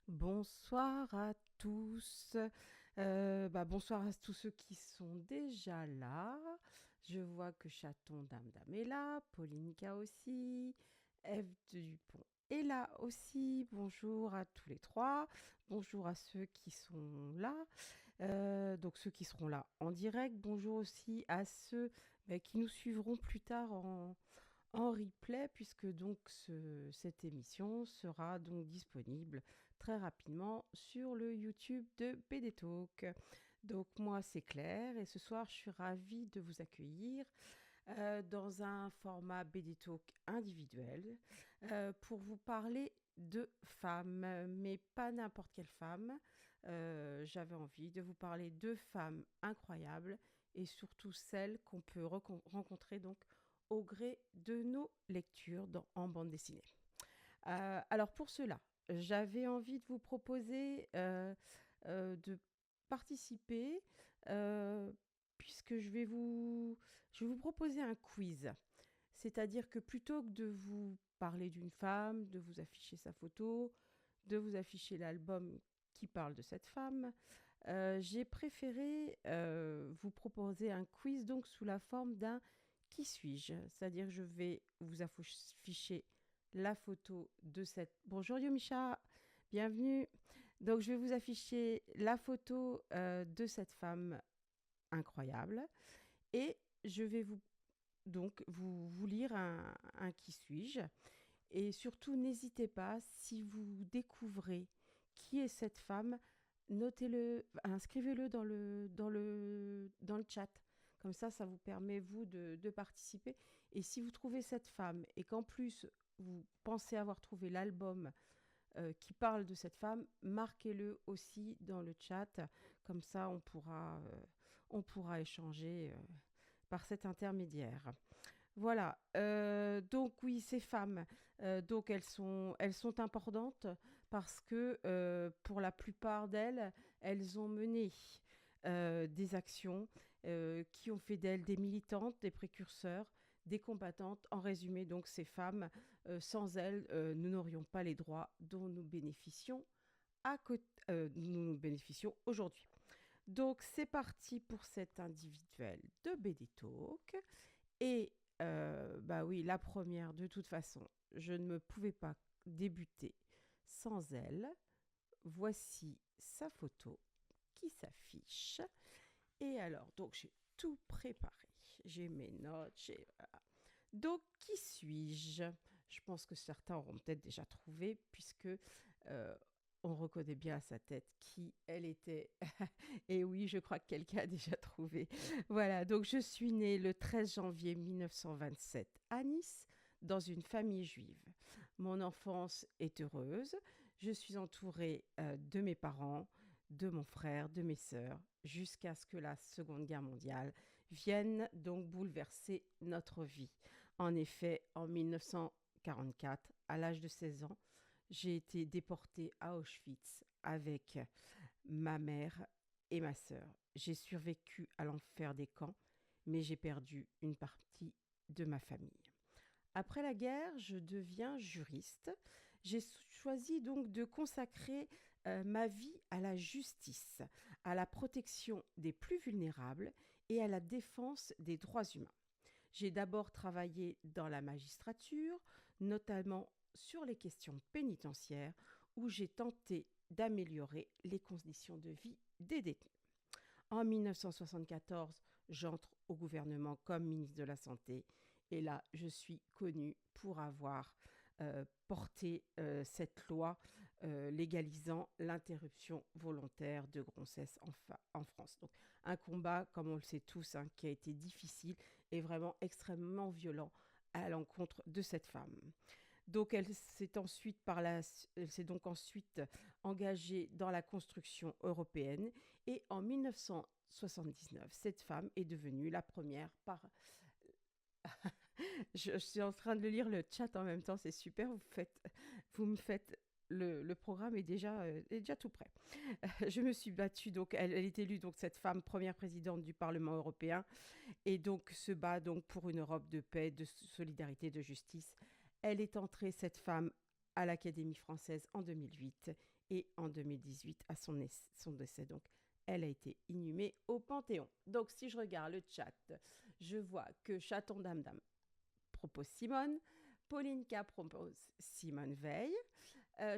Bonsoir à tous. Bonsoir à tous ceux qui sont déjà là. Je vois que Chaton Dame Dame est là, Paulinica aussi, Ève Dupont est là aussi. Bonjour à tous les trois. Bonjour à ceux qui sont là, donc ceux qui seront là en direct. Bonjour aussi à ceux qui nous suivront plus tard en replay, puisque donc cette émission sera donc disponible très rapidement sur le YouTube de BD Talk. Donc moi c'est Claire et ce soir je suis ravie de vous accueillir dans un format BD Talk individuel pour vous parler de femmes, mais pas n'importe quelle femme. J'avais envie de vous parler de femmes incroyables et surtout celles qu'on peut rencontrer donc au gré de nos lectures en bande dessinée. Alors pour cela, j'avais envie de vous proposer de participer euh, puisque je vais vous proposer un quiz. C'est-à-dire que plutôt que de vous parler d'une femme, de vous afficher sa photo, de vous afficher l'album qui parle de cette femme, j'ai préféré vous proposer un quiz donc sous la forme d'un qui suis-je. C'est-à-dire que je vais vous afficher la photo de cette... Bonjour Yomisha, bienvenue. Donc je vais vous afficher la photo de cette femme incroyable et je vais vous lire un qui suis-je. Et surtout, n'hésitez pas, si vous découvrez qui est cette femme, notez-le, inscrivez-le dans le chat. Comme ça vous permet, vous, de participer. Et si vous trouvez cette femme et qu'en plus, vous pensez avoir trouvé l'album qui parle de cette femme, marquez-le aussi dans le chat. Comme ça, on pourra échanger par cet intermédiaire. Voilà, donc oui, ces femmes, donc elles sont importantes parce que pour la plupart d'elles, elles ont mené des actions qui ont fait d'elles des militantes, des précurseurs, des combattantes. En résumé, donc ces femmes, sans elles, nous n'aurions pas les droits dont nous bénéficions aujourd'hui. Donc c'est parti pour cet individuel de BD Talk. Et bah oui, la première, de toute façon, je ne me pouvais pas débuter sans elle. Voici sa photo qui s'affiche. Et alors, donc j'ai tout préparé. J'ai mes notes, voilà. Donc, qui suis-je? Je pense que certains auront peut-être déjà trouvé, puisque on reconnaît bien à sa tête qui elle était. Et oui, je crois que quelqu'un a déjà trouvé. Voilà, donc je suis née le 13 janvier 1927 à Nice, dans une famille juive. Mon enfance est heureuse. Je suis entourée de mes parents, de mon frère, de mes sœurs, jusqu'à ce que la Seconde Guerre mondiale vienne donc bouleverser notre vie. En effet, en 1944, à l'âge de 16 ans, j'ai été déportée à Auschwitz avec ma mère et ma sœur. J'ai survécu à l'enfer des camps, mais j'ai perdu une partie de ma famille. Après la guerre, je deviens juriste. J'ai choisi donc de consacrer ma vie à la justice, à la protection des plus vulnérables et à la défense des droits humains. J'ai d'abord travaillé dans la magistrature, notamment sur les questions pénitentiaires, où j'ai tenté d'améliorer les conditions de vie des détenus. En 1974, j'entre au gouvernement comme ministre de la Santé et là, je suis connue pour avoir porté cette loi légalisant l'interruption volontaire de grossesse en France. Donc, un combat, comme on le sait tous, hein, qui a été difficile et vraiment extrêmement violent à l'encontre de cette femme. Donc, elle s'est donc ensuite engagée dans la construction européenne et en 1979, cette femme est devenue la première par... je suis en train de lire le chat en même temps, c'est super, vous me faites... Le programme est déjà tout prêt. Je me suis battue, donc elle est élue, donc cette femme première présidente du Parlement européen, et donc se bat donc pour une Europe de paix, de solidarité, de justice. Elle est entrée, cette femme, à l'Académie française en 2008 et en 2018 à son décès. Donc, elle a été inhumée au Panthéon. Donc, si je regarde le chat, je vois que Chaton Dame Dame propose Simone, Pauline K propose Simone Veil,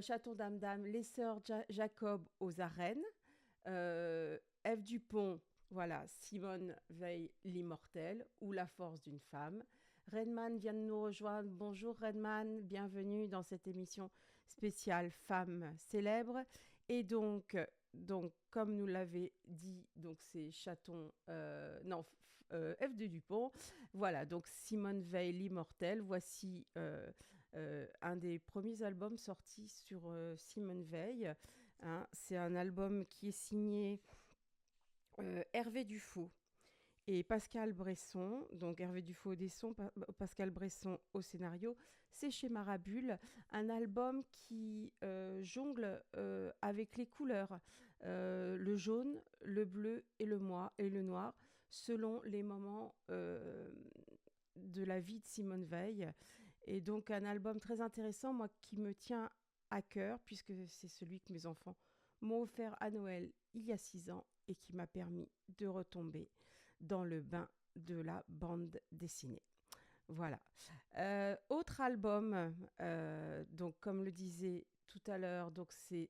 Chaton Dame Dame, les sœurs Jacob aux arènes, Ève Dupont, voilà, Simone Veil, l'immortelle, ou la force d'une femme. Redman vient de nous rejoindre. Bonjour Redman, bienvenue dans cette émission spéciale Femmes célèbres. Et donc comme nous l'avait dit, donc c'est Chaton, Ève de Dupont. Voilà, donc Simone Veil, l'immortelle. Voici un des premiers albums sortis sur Simone Veil. Hein. C'est un album qui est signé Hervé Dufaux et Pascal Bresson. Donc Hervé Dufaux au dessin, Pascal Bresson au scénario. C'est chez Marabule, un album qui jongle avec les couleurs, le jaune, le bleu et le noir, selon les moments de la vie de Simone Veil. Et donc un album très intéressant, moi, qui me tient à cœur, puisque c'est celui que mes enfants m'ont offert à Noël il y a 6 ans et qui m'a permis de retomber dans le bain de la bande dessinée. Voilà. Autre album, donc comme le disait tout à l'heure, donc c'est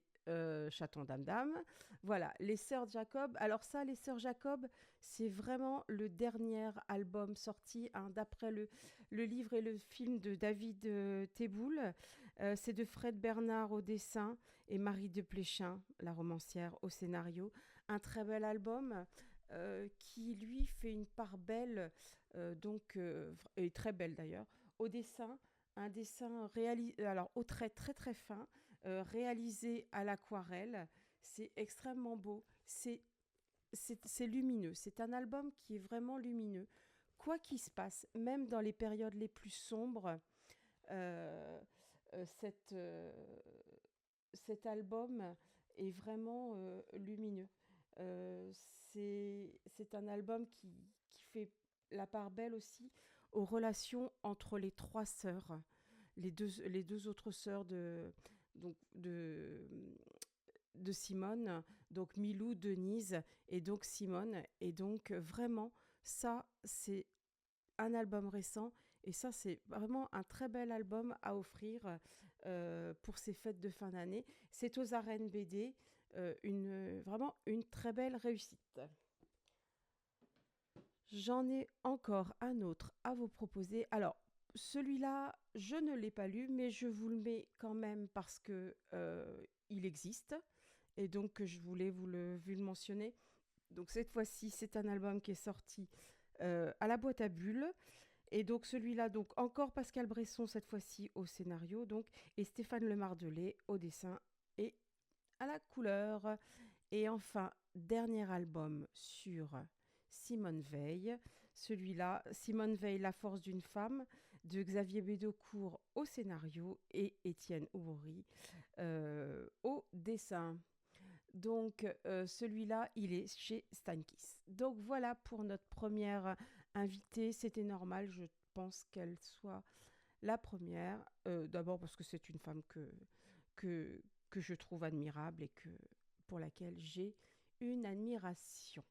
Chaton Dame Dame. Voilà, les Sœurs Jacob. Alors ça, les Sœurs Jacob, c'est vraiment le dernier album sorti hein, d'après le livre et le film de David Teboul. C'est de Fred Bernard au dessin et Marie de Pléchin, la romancière, au scénario. Un très bel album qui, lui, fait une part belle, et très belle d'ailleurs, au dessin. Un dessin réalisé, alors au trait très très fin, réalisé à l'aquarelle. C'est extrêmement beau. C'est lumineux. C'est un album qui est vraiment lumineux. Quoi qu'il se passe, même dans les périodes les plus sombres, euh, euh, cette, euh, cet album est vraiment lumineux. Euh, c'est un album qui fait la part belle aussi aux relations entre les trois sœurs, les deux autres sœurs donc de Simone, donc Milou, Denise et donc Simone. Et donc vraiment, ça, c'est un album récent. Et ça, c'est vraiment un très bel album à offrir pour ces fêtes de fin d'année. C'est aux arènes BD, vraiment une très belle réussite. J'en ai encore un autre à vous proposer. Alors, celui-là, je ne l'ai pas lu, mais je vous le mets quand même parce que il existe. Et donc, je voulais vu le mentionner. Donc, cette fois-ci, c'est un album qui est sorti à la boîte à bulles. Et donc celui-là, donc encore Pascal Bresson cette fois-ci au scénario, donc et Stéphane Lemardelet au dessin et à la couleur. Et enfin, dernier album sur Simone Veil. Celui-là, Simone Veil, La force d'une femme, de Xavier Bédocourt au scénario et Étienne Aubry au dessin. Donc celui-là, il est chez Steinkiss. Donc voilà pour notre première invitée. C'était normal, je pense qu'elle soit la première. D'abord parce que c'est une femme que, que je trouve admirable et pour laquelle j'ai une admiration.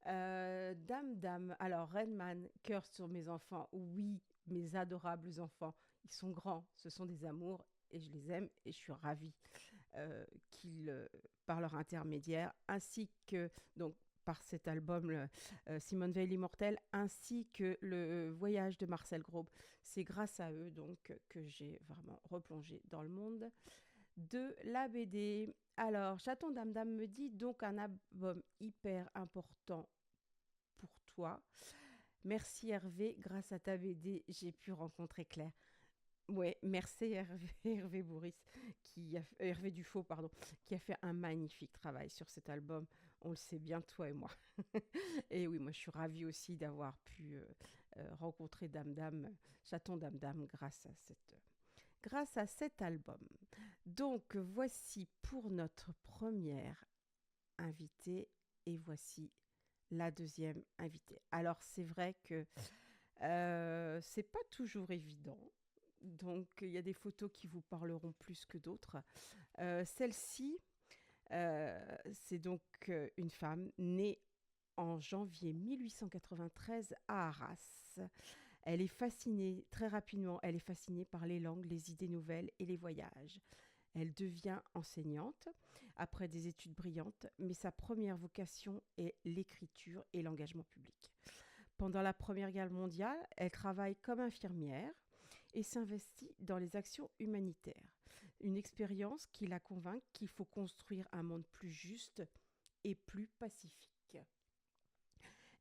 Dame, alors Redman, cœur sur mes enfants, oui, mes adorables enfants, ils sont grands, ce sont des amours et je les aime et je suis ravie qu'ils, par leur intermédiaire, ainsi que donc par cet album Simone Veil l'immortelle, ainsi que le voyage de Marcel Grob. C'est grâce à eux donc que j'ai vraiment replongé dans le monde de la BD. Alors, Chaton Dame Dame me dit donc un album hyper important pour toi. Merci Hervé, grâce à ta BD, j'ai pu rencontrer Claire. Ouais, merci Hervé, Hervé Bourris, Hervé Dufaux, pardon, qui a fait un magnifique travail sur cet album. On le sait bien, toi et moi. Et oui, moi, je suis ravie aussi d'avoir pu rencontrer Dame Dame, Chaton Dame Dame, grâce à cet album. Donc, voici pour notre première invitée et voici la deuxième invitée. Alors, c'est vrai que c'est pas toujours évident Donc, il y a des photos qui vous parleront plus que d'autres. Celle-ci, c'est donc une femme née en janvier 1893 à Arras. Elle est fascinée, très rapidement, elle est fascinée par les langues, les idées nouvelles et les voyages. Elle devient enseignante après des études brillantes, mais sa première vocation est l'écriture et l'engagement public. Pendant la Première Guerre mondiale, elle travaille comme infirmière et s'investit dans les actions humanitaires. Une expérience qui la convainc qu'il faut construire un monde plus juste et plus pacifique.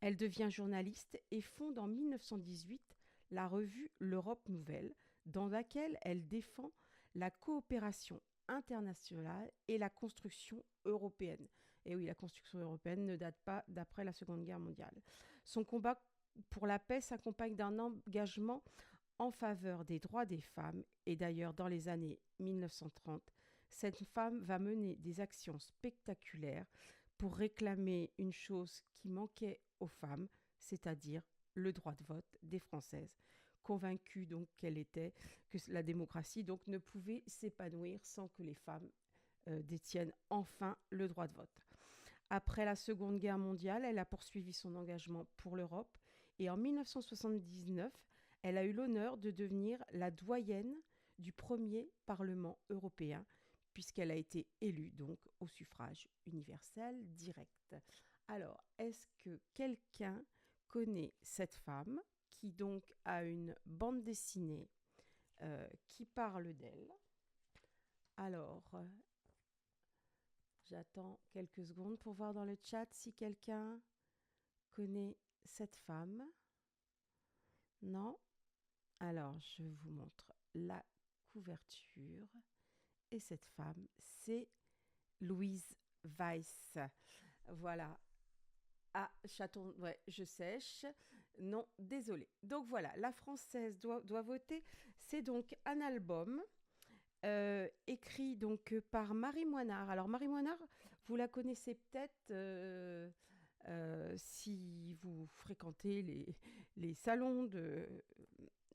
Elle devient journaliste et fonde en 1918 la revue L'Europe Nouvelle, dans laquelle elle défend la coopération internationale et la construction européenne. Et oui, la construction européenne ne date pas d'après la Seconde Guerre mondiale. Son combat pour la paix s'accompagne d'un engagement en faveur des droits des femmes. Et d'ailleurs, dans les années 1930, cette femme va mener des actions spectaculaires pour réclamer une chose qui manquait aux femmes, c'est-à-dire le droit de vote des Françaises, convaincue donc qu'elle était, que la démocratie donc ne pouvait s'épanouir sans que les femmes détiennent enfin le droit de vote. Après la Seconde Guerre mondiale, elle a poursuivi son engagement pour l'Europe et en 1979, elle a eu l'honneur de devenir la doyenne du premier Parlement européen, puisqu'elle a été élue donc au suffrage universel direct. Alors, est-ce que quelqu'un connaît cette femme qui donc a une bande dessinée qui parle d'elle? Alors, j'attends quelques secondes pour voir dans le chat si quelqu'un connaît cette femme. Non? Alors, je vous montre la couverture. Et cette femme, c'est Louise Weiss. Voilà. Ah, chaton, ouais, je sèche. Non, désolé. Donc voilà, la française doit voter. C'est donc un album écrit donc par Marie Moinard. Alors Marie Moinard, vous la connaissez peut-être si vous fréquentez les salons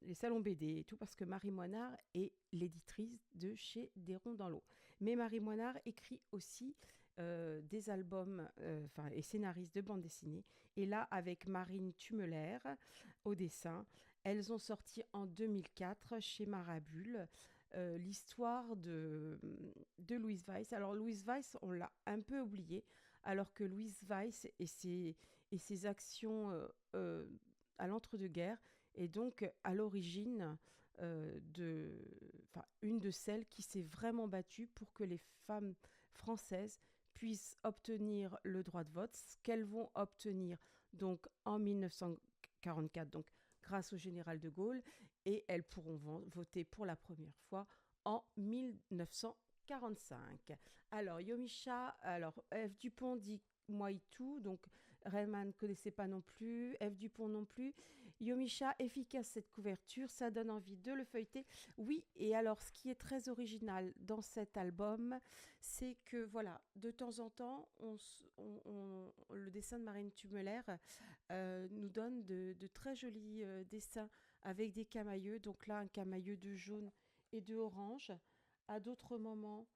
les salons BD et tout, parce que Marie Moinard est l'éditrice de chez Desronds dans l'eau. Mais Marie Moinard écrit aussi des albums et scénariste de bande dessinée. Et là, avec Marine Tumeler au dessin, elles ont sorti en 2004 chez Marabule l'histoire de Louise Weiss. Alors Louise Weiss, on l'a un peu oublié, alors que Louise Weiss et ses actions à l'entre-deux-guerres est donc à l'origine une de celles qui s'est vraiment battue pour que les femmes françaises puissent obtenir le droit de vote, ce qu'elles vont obtenir donc en 1944, donc grâce au général de Gaulle, et elles pourront voter pour la première fois en 1945. Alors, Yomisha, alors F. Dupont dit moi et tout, donc Rayman ne connaissait pas non plus, F. Dupont non plus. Yomisha, efficace cette couverture, ça donne envie de le feuilleter. Oui, et alors ce qui est très original dans cet album, c'est que voilà, de temps en temps, le dessin de Marine Tumeler nous donne de très jolis dessins avec des camailleux. Donc là, un camailleux de jaune et de orange. À d'autres moments,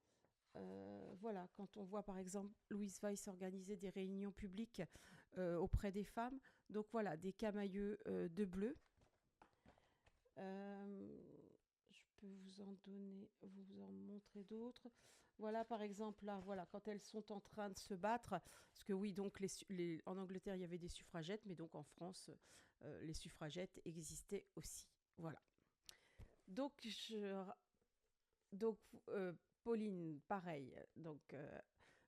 voilà, quand on voit par exemple Louise Weiss organiser des réunions publiques auprès des femmes. Donc voilà, des camailleux de bleu. Je peux vous en donner, vous en montrer d'autres. Voilà, par exemple, là, voilà, quand elles sont en train de se battre, parce que oui, donc en Angleterre, il y avait des suffragettes, mais donc en France, les suffragettes existaient aussi. Voilà. Donc, donc Pauline, pareil. Donc,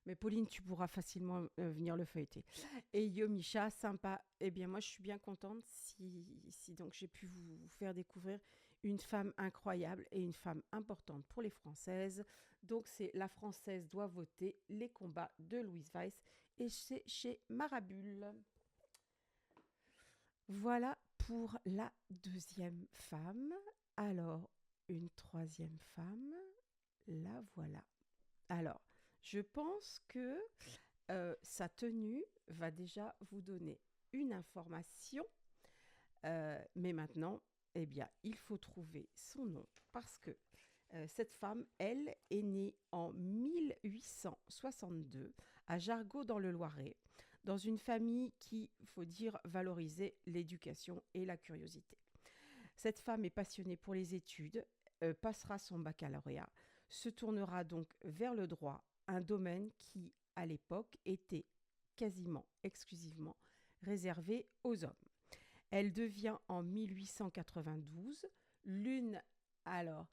mais Pauline, tu pourras facilement venir le feuilleter. Et Yomisha, sympa. Eh bien, moi, je suis bien contente si donc j'ai pu vous faire découvrir une femme incroyable et une femme importante pour les Françaises. Donc, c'est La Française doit voter, les combats de Louise Weiss. Et c'est chez Marabule. Voilà pour la deuxième femme. Alors, une troisième femme. La voilà. Alors, je pense que sa tenue va déjà vous donner une information. Mais maintenant, eh bien, il faut trouver son nom parce que cette femme, elle, est née en 1862 à Jargeau dans le Loiret, dans une famille qui, il faut dire, valorisait l'éducation et la curiosité. Cette femme est passionnée pour les études, passera son baccalauréat, se tournera donc vers le droit, un domaine qui, à l'époque, était quasiment exclusivement réservé aux hommes. Elle devient en 1892 l'une. Alors,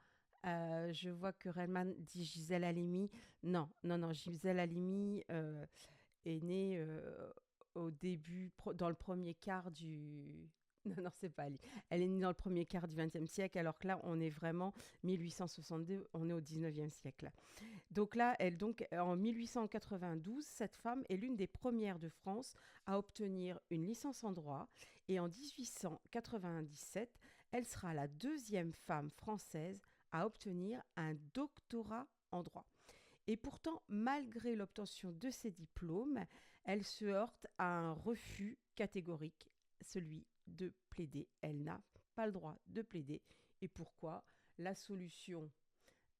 je vois que Relman dit Gisèle Halimi. Non, non, non, Gisèle Halimi est née au début, dans le premier quart du. Non, non, c'est pas elle. Elle est née dans le premier quart du XXe siècle, alors que là, on est vraiment 1862, on est au XIXe siècle. Donc là, en 1892, cette femme est l'une des premières de France à obtenir une licence en droit et en 1897, elle sera la deuxième femme française à obtenir un doctorat en droit. Et pourtant, malgré l'obtention de ces diplômes, elle se heurte à un refus catégorique, celui de plaider. Elle n'a pas le droit de plaider. Et pourquoi? La solution,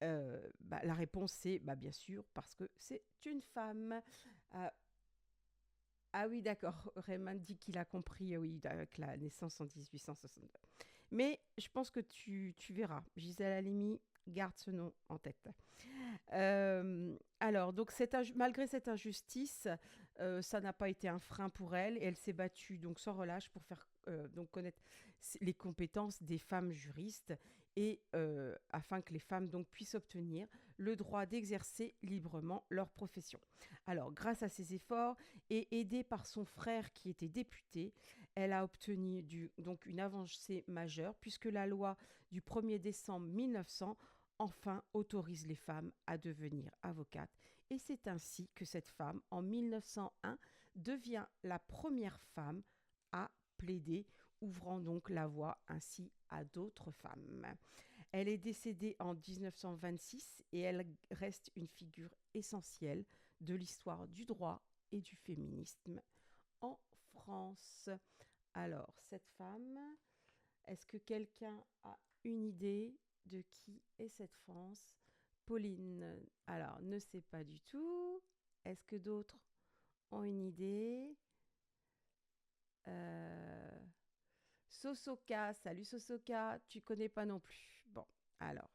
la réponse, c'est bien sûr parce que c'est une femme. Euh, ah oui, d'accord. Raymond dit qu'il a compris, oui, avec la naissance en 1862. Mais je pense que tu verras. Gisèle Halimi, garde ce nom en tête. Alors, donc malgré cette injustice, ça n'a pas été un frein pour elle et elle s'est battue donc sans relâche pour faire donc connaître les compétences des femmes juristes et afin que les femmes donc puissent obtenir le droit d'exercer librement leur profession. Alors, grâce à ses efforts et aidée par son frère qui était député, elle a obtenu donc une avancée majeure puisque la loi du 1er décembre 1900 enfin autorise les femmes à devenir avocates. Et c'est ainsi que cette femme, en 1901, devient la première femme à plaider, ouvrant donc la voie ainsi à d'autres femmes. Elle est décédée en 1926 et elle reste une figure essentielle de l'histoire du droit et du féminisme en France. Alors, cette femme, est-ce que quelqu'un a une idée de qui est cette France? Pauline, alors, ne sait pas du tout. Est-ce que d'autres ont une idée? euh... Sosoka, salut Sosoka, tu connais pas non plus. Bon, alors,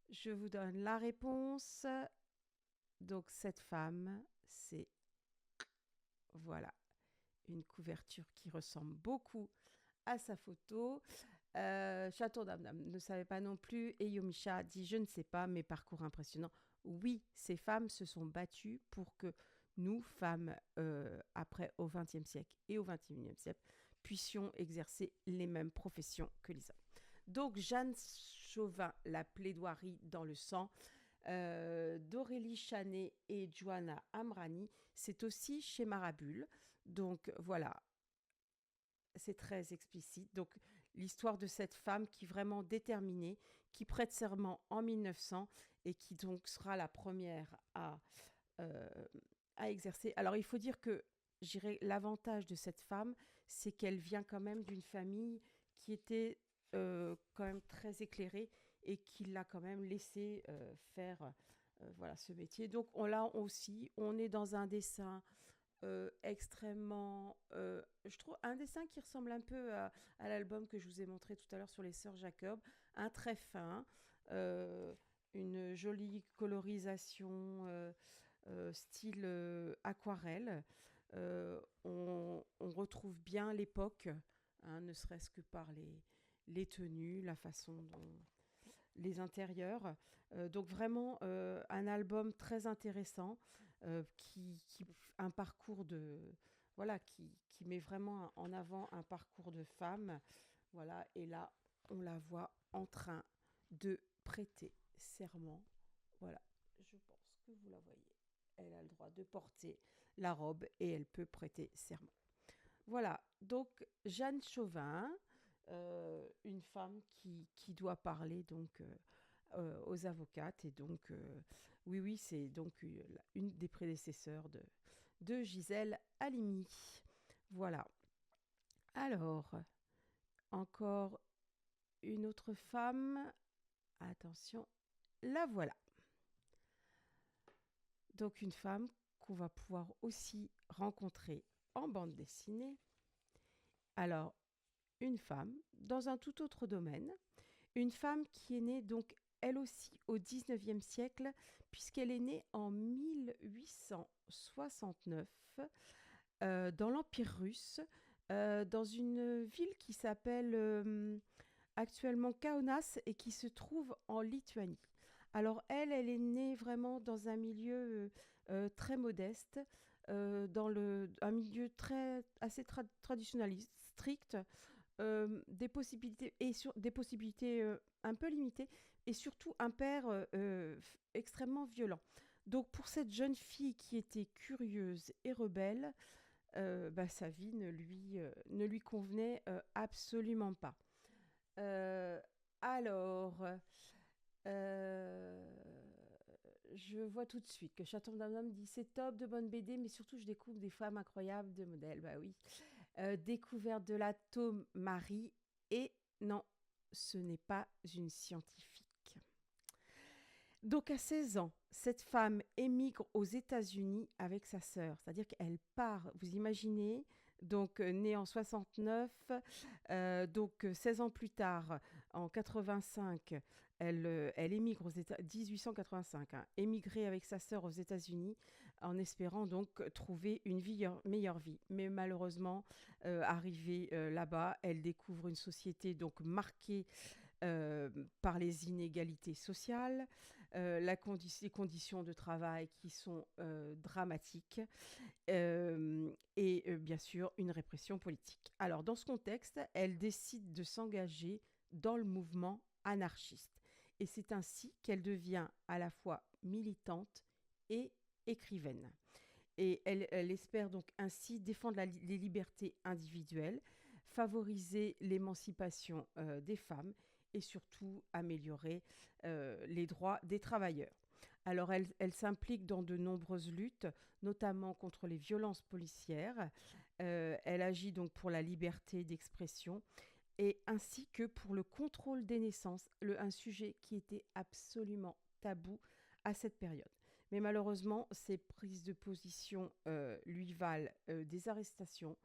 je vous donne la réponse. Donc, cette femme, c'est, voilà, une couverture qui ressemble beaucoup à sa photo. Chaton Dame ne savait pas non plus. Et Yomisha dit je ne sais pas, mais parcours impressionnant. Oui, ces femmes se sont battues pour que nous, femmes, après au XXe siècle et au XXIe siècle, puissions exercer les mêmes professions que les hommes. Donc Jeanne Chauvin, la plaidoirie dans le sang, d'Aurélie Chanet et Joanna Amrani, c'est aussi chez Marabule. Donc voilà, c'est très explicite. Donc, l'histoire de cette femme qui est vraiment déterminée, qui prête serment en 1900 et qui donc sera la première euh, à exercer. Alors, il faut dire que l'avantage de cette femme, c'est qu'elle vient quand même d'une famille qui était quand même très éclairée et qui l'a quand même laissé faire voilà, ce métier. Donc, on est dans un dessin extrêmement, je trouve un dessin qui ressemble un peu à l'album que je vous ai montré tout à l'heure sur les sœurs Jacob, un trait fin, euh, une jolie colorisation style aquarelle. On retrouve bien l'époque, hein, ne serait-ce que par les tenues, la façon dont les intérieurs. Donc vraiment un album très intéressant qui un parcours de voilà qui met vraiment en avant un parcours de femme. Voilà, et là on la voit en train de prêter serment. Voilà, je pense que vous la voyez. Elle a le droit de porter la robe et elle peut prêter serment. Voilà, donc Jeanne Chauvin, une femme qui doit parler donc aux avocates. Et donc, oui, oui, c'est donc une des prédécesseurs de Gisèle Halimi. Voilà. Alors, encore une autre femme. Attention, la voilà. Donc une femme qu'on va pouvoir aussi rencontrer en bande dessinée. Alors, une femme dans un tout autre domaine. Une femme qui est née donc elle aussi au 19e siècle, puisqu'elle est née en 1869 dans l'Empire russe, dans une ville qui s'appelle actuellement Kaunas et qui se trouve en Lituanie. Alors elle est née vraiment dans un milieu très modeste, un milieu assez traditionnaliste, strict, des possibilités un peu limitées et surtout un père extrêmement violent. Donc pour cette jeune fille qui était curieuse et rebelle, sa vie ne lui convenait absolument pas. Euh, alors, euh, je vois tout de suite que Chaton d'Amnam dit c'est top de bonnes BD, mais surtout je découvre des femmes incroyables de modèles. Bah oui. Découverte de l'atome Marie. Et non, ce n'est pas une scientifique. Donc à 16 ans, cette femme émigre aux États-Unis avec sa sœur. C'est-à-dire qu'elle part, vous imaginez, donc née en 69, 16 ans plus tard, en 85, elle émigre aux États 1885, hein, émigrée avec sa sœur aux États-Unis en espérant donc trouver une meilleure vie. Mais malheureusement, arrivée là-bas, elle découvre une société donc marquée par les inégalités sociales, les conditions de travail qui sont dramatiques et bien sûr une répression politique. Alors dans ce contexte, elle décide de s'engager dans le mouvement anarchiste. Et c'est ainsi qu'elle devient à la fois militante et écrivaine. Et elle espère donc ainsi défendre les libertés individuelles, favoriser l'émancipation des femmes et surtout améliorer les droits des travailleurs. Alors elle s'implique dans de nombreuses luttes, notamment contre les violences policières. Elle agit donc pour la liberté d'expression et ainsi que pour le contrôle des naissances, un sujet qui était absolument tabou à cette période. Mais malheureusement, ces prises de position lui valent des arrestations,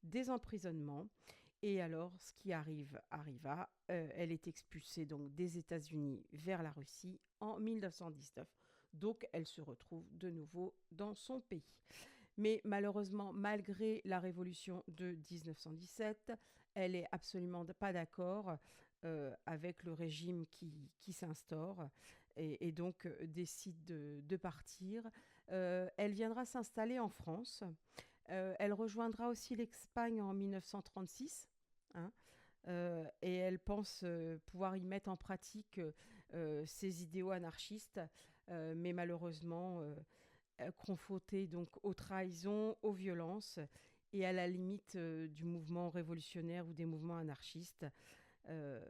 des emprisonnements. Et alors, ce qui arriva. Elle est expulsée donc des États-Unis vers la Russie en 1919. Donc, elle se retrouve de nouveau dans son pays. Mais malheureusement, malgré la révolution de 1917, elle est absolument pas d'accord avec le régime qui s'instaure et donc décide de partir. Elle viendra s'installer en France. Elle rejoindra aussi l'Espagne en 1936. Hein, et elle pense pouvoir y mettre en pratique ses idéaux anarchistes, mais malheureusement confrontée donc aux trahisons, aux violences et à la limite du mouvement révolutionnaire ou des mouvements anarchistes. Euh,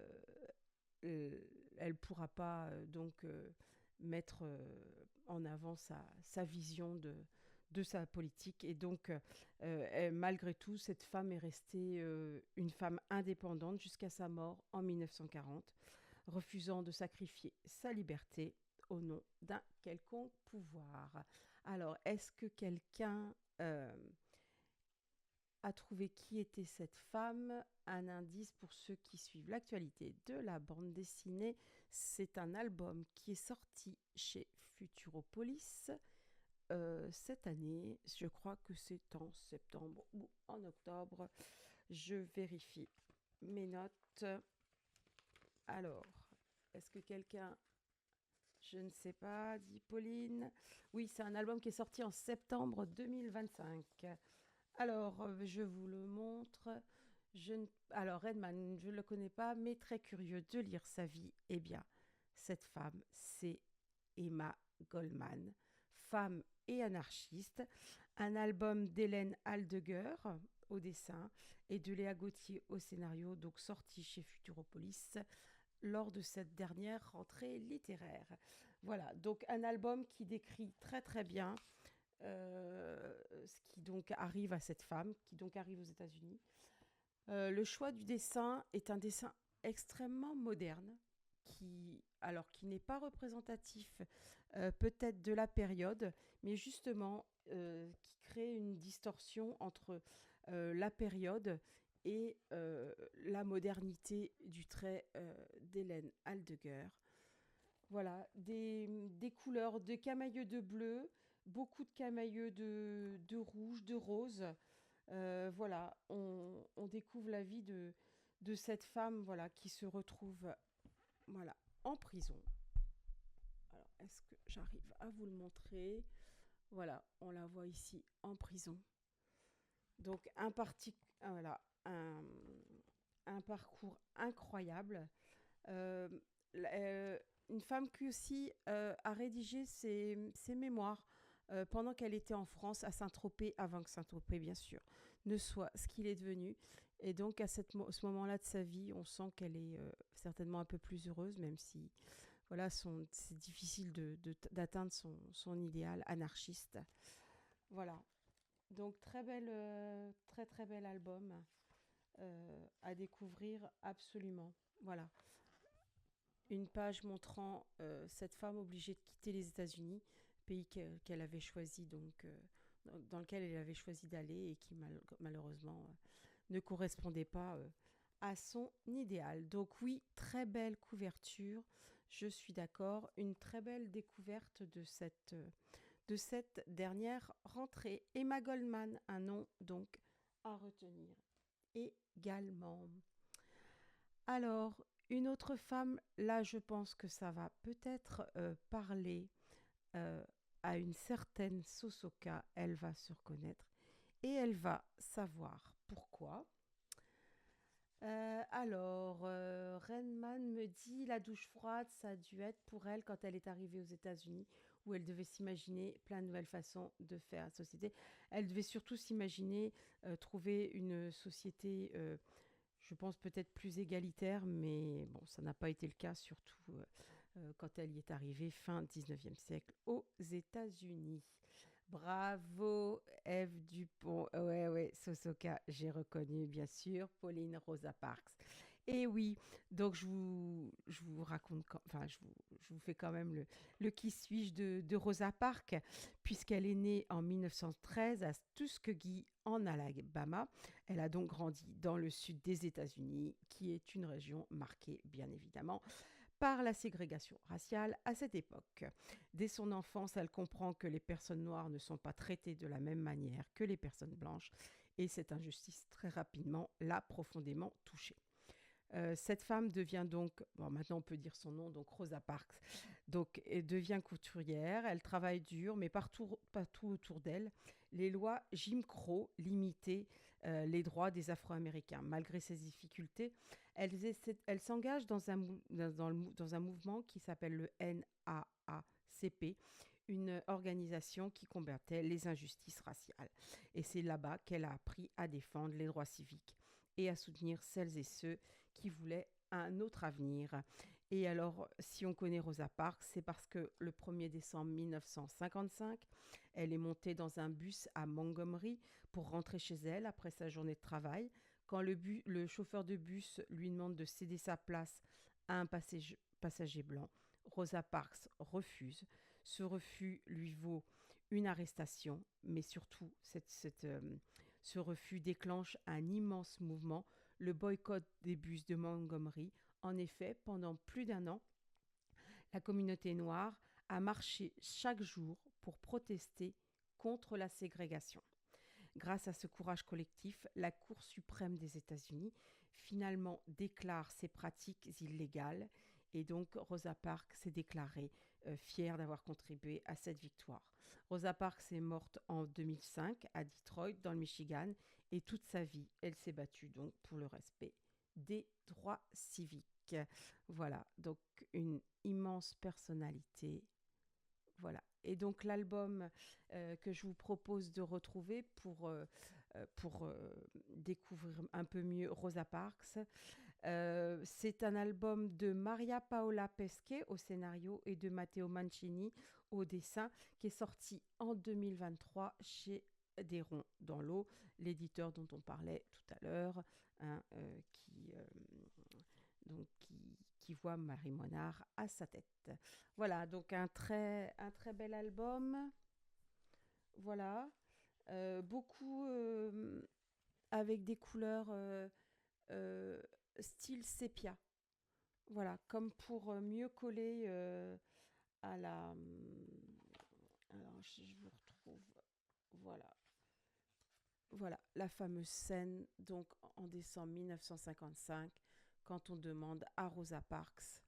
elle ne pourra pas mettre en avant sa vision de sa politique. Et donc, malgré tout, cette femme est restée une femme indépendante jusqu'à sa mort en 1940, refusant de sacrifier sa liberté au nom d'un quelconque pouvoir. Alors, est-ce que quelqu'un a trouvé qui était cette femme? Un indice pour ceux qui suivent l'actualité de la bande dessinée, c'est un album qui est sorti chez Futuropolis cette année. Je crois que c'est en septembre ou en octobre. Je vérifie mes notes. Alors, est-ce que quelqu'un... Je ne sais pas, dit Pauline. Oui, c'est un album qui est sorti en septembre 2025. Alors, je vous le montre. Alors, Redman, je ne le connais pas, mais très curieux de lire sa vie. Eh bien, cette femme, c'est Emma Goldman, femme et anarchiste. Un album d'Hélène Aldeguer au dessin et de Léa Gauthier au scénario, donc sorti chez Futuropolis lors de cette dernière rentrée littéraire. Voilà, donc un album qui décrit très très bien ce qui donc arrive à cette femme, qui donc arrive aux États-Unis. Le choix du dessin est un dessin extrêmement moderne, qui n'est pas représentatif peut-être de la période, mais justement qui crée une distorsion entre la période et la modernité du trait d'Hélène Aldeguer. Voilà, des couleurs, de camailleux de bleu, beaucoup de camailleux de rouge, de rose. Voilà, on découvre la vie de cette femme, voilà, qui se retrouve, voilà, en prison. Alors, est-ce que j'arrive à vous le montrer? Voilà, on la voit ici en prison. Donc, voilà, un parcours incroyable. Euh, une femme qui aussi a rédigé ses mémoires pendant qu'elle était en France, à Saint-Tropez, avant que Saint-Tropez, bien sûr, ne soit ce qu'il est devenu. Et donc, ce moment-là de sa vie, on sent qu'elle est certainement un peu plus heureuse, même si voilà, c'est difficile d'atteindre son idéal anarchiste. Voilà. Donc, très très bel album à découvrir absolument. Voilà. Une page montrant cette femme obligée de quitter les États-Unis, pays qu'elle avait choisi, donc dans lequel elle avait choisi d'aller et qui malheureusement ne correspondait pas à son idéal. Donc oui, très belle couverture, je suis d'accord, une très belle découverte de cette dernière rentrée. Emma Goldman, un nom donc à retenir également. Alors, une autre femme, là je pense que ça va peut-être parler euh, à une certaine Sosoka, elle va se reconnaître et elle va savoir pourquoi. Renman me dit la douche froide, ça a dû être pour elle quand elle est arrivée aux États-Unis, où elle devait s'imaginer plein de nouvelles façons de faire la société. Elle devait surtout s'imaginer trouver une société, je pense peut-être plus égalitaire, mais bon, ça n'a pas été le cas, surtout quand elle y est arrivée fin 19e siècle aux États-Unis. Bravo, Eve Dupont. Ouais, ouais, Sosoka, j'ai reconnu, bien sûr. Pauline Rosa Parks. Et oui, donc je vous raconte, enfin, je vous fais quand même le qui suis-je de Rosa Parks, puisqu'elle est née en 1913 à Tuskegee, en Alabama. Elle a donc grandi dans le sud des États-Unis, qui est une région marquée, bien évidemment, par la ségrégation raciale à cette époque. Dès son enfance, elle comprend que les personnes noires ne sont pas traitées de la même manière que les personnes blanches, et cette injustice très rapidement l'a profondément touchée. Cette femme devient donc, bon, maintenant on peut dire son nom, donc Rosa Parks, donc elle devient couturière, elle travaille dur, mais partout autour d'elle, les lois Jim Crow limitaient les droits des Afro-Américains. Malgré ces difficultés, elle s'engage dans un mouvement qui s'appelle le NAACP, une organisation qui combattait les injustices raciales. Et c'est là-bas qu'elle a appris à défendre les droits civiques et à soutenir celles et ceux qui voulait un autre avenir. Et alors, si on connaît Rosa Parks, c'est parce que le 1er décembre 1955, elle est montée dans un bus à Montgomery pour rentrer chez elle après sa journée de travail. Quand le chauffeur de bus lui demande de céder sa place à un passager blanc, Rosa Parks refuse. Ce refus lui vaut une arrestation, mais surtout, ce refus déclenche un immense mouvement, le boycott des bus de Montgomery. En effet, pendant plus d'un an, la communauté noire a marché chaque jour pour protester contre la ségrégation. Grâce à ce courage collectif, la Cour suprême des États-Unis finalement déclare ces pratiques illégales et donc Rosa Parks s'est déclarée fière d'avoir contribué à cette victoire. Rosa Parks est morte en 2005 à Detroit, dans le Michigan, et toute sa vie, elle s'est battue donc pour le respect des droits civiques. Voilà, donc une immense personnalité. Voilà. Et donc l'album que je vous propose de retrouver pour découvrir un peu mieux Rosa Parks, c'est un album de Maria Paola Pesquet au scénario et de Matteo Mancini au dessin, qui est sorti en 2023 chez Des Ronds dans l'eau, l'éditeur dont on parlait tout à l'heure, hein, donc qui voit Marie Moinard à sa tête. Voilà, donc un très bel album. Voilà. Beaucoup avec des couleurs euh, style sépia. Voilà, comme pour mieux coller à la. Alors, je vous retrouve. Voilà. Voilà, la fameuse scène, donc en décembre 1955, quand on demande à Rosa Parks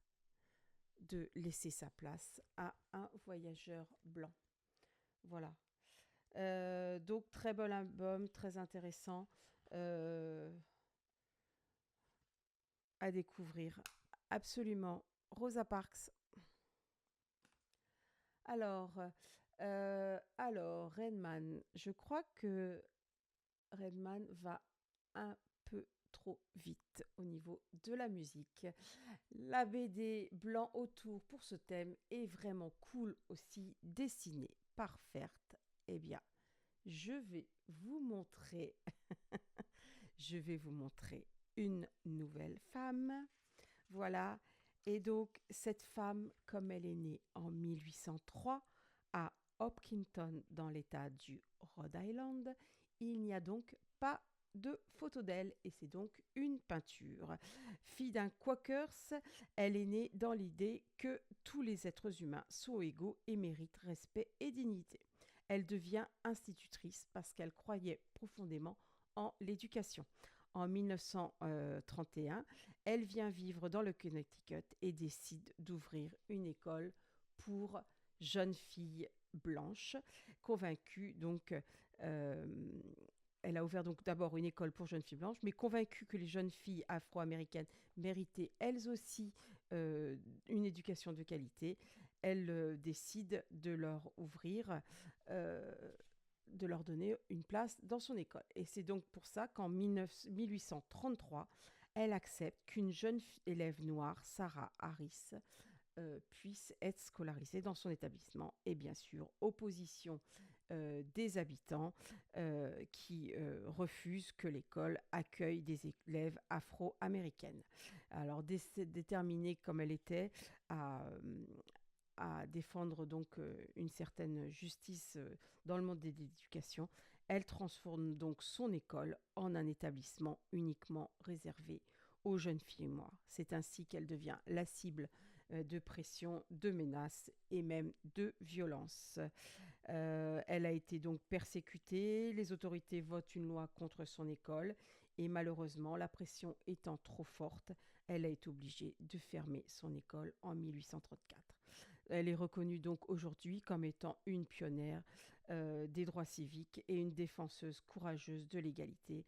de laisser sa place à un voyageur blanc. Voilà. Donc, très bon album, très intéressant à découvrir. Absolument. Rosa Parks. Alors, Redman, je crois que Redman va un peu trop vite au niveau de la musique. La BD blanc autour pour ce thème est vraiment cool aussi, dessinée par Fert. Eh bien, je vais vous montrer, je vais vous montrer une nouvelle femme. Voilà. Et donc, cette femme, comme elle est née en 1803 à Hopkinton, dans l'état du Rhode Island, il n'y a donc pas de photo d'elle et c'est donc une peinture. Fille d'un Quakers, elle est née dans l'idée que tous les êtres humains sont égaux et méritent respect et dignité. Elle devient institutrice parce qu'elle croyait profondément en l'éducation. En 1931, elle vient vivre dans le Connecticut et décide d'ouvrir une école pour jeunes filles blanches, convaincue donc. euh, Elle a ouvert donc d'abord une école pour jeunes filles blanches, mais convaincue que les jeunes filles afro-américaines méritaient elles aussi euh, une éducation de qualité, elle décide de leur ouvrir, euh, de leur donner une place dans son école. Et c'est donc pour ça qu'en 1833, elle accepte qu'une jeune élève noire, Sarah Harris, puisse être scolarisée dans son établissement. Et bien sûr, opposition des habitants qui refusent que l'école accueille des élèves afro-américaines. Alors, déterminée comme elle était à défendre donc une certaine justice dans le monde de l'éducation, elle transforme donc son école en un établissement uniquement réservé aux jeunes filles noires. C'est ainsi qu'elle devient la cible de pression, de menaces et même de violences. Elle a été donc persécutée, les autorités votent une loi contre son école et malheureusement, la pression étant trop forte, elle a été obligée de fermer son école en 1834. Elle est reconnue donc aujourd'hui comme étant une pionnière des droits civiques et une défenseuse courageuse de l'égalité.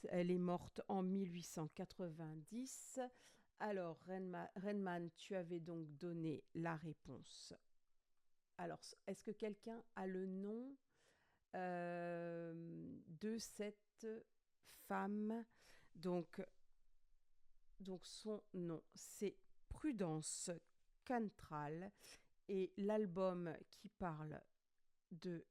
Elle est morte en 1890. Alors, Renman, tu avais donc donné la réponse. Alors, est-ce que quelqu'un a le nom de cette femme? donc, donc, son nom, c'est Prudence Cantral. Et l'album qui parle de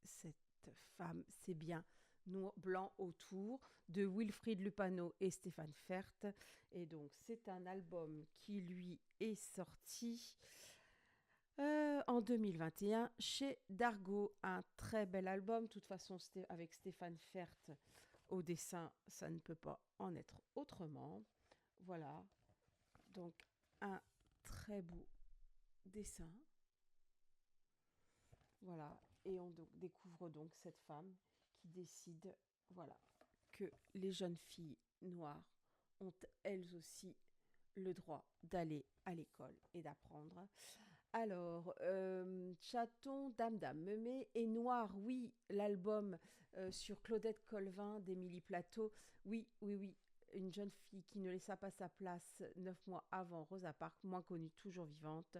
cette femme, c'est bien Noir, Blanc autour de Wilfrid Lupano et Stéphane Fert. Et donc, c'est un album qui lui est sorti en 2021 chez Dargaud. Un très bel album. De toute façon, avec Stéphane Fert au dessin, ça ne peut pas en être autrement. Voilà. Donc, un très beau dessin. Voilà, et on découvre donc cette femme qui décide, voilà, que les jeunes filles noires ont elles aussi le droit d'aller à l'école et d'apprendre. Alors, Chaton, Dame, Dame, Meumé et Noir, oui, l'album sur Claudette Colvin d'Émilie Plateau, oui, oui, oui, une jeune fille qui ne laissa pas sa place 9 mois avant Rosa Parks, moins connue, toujours vivante.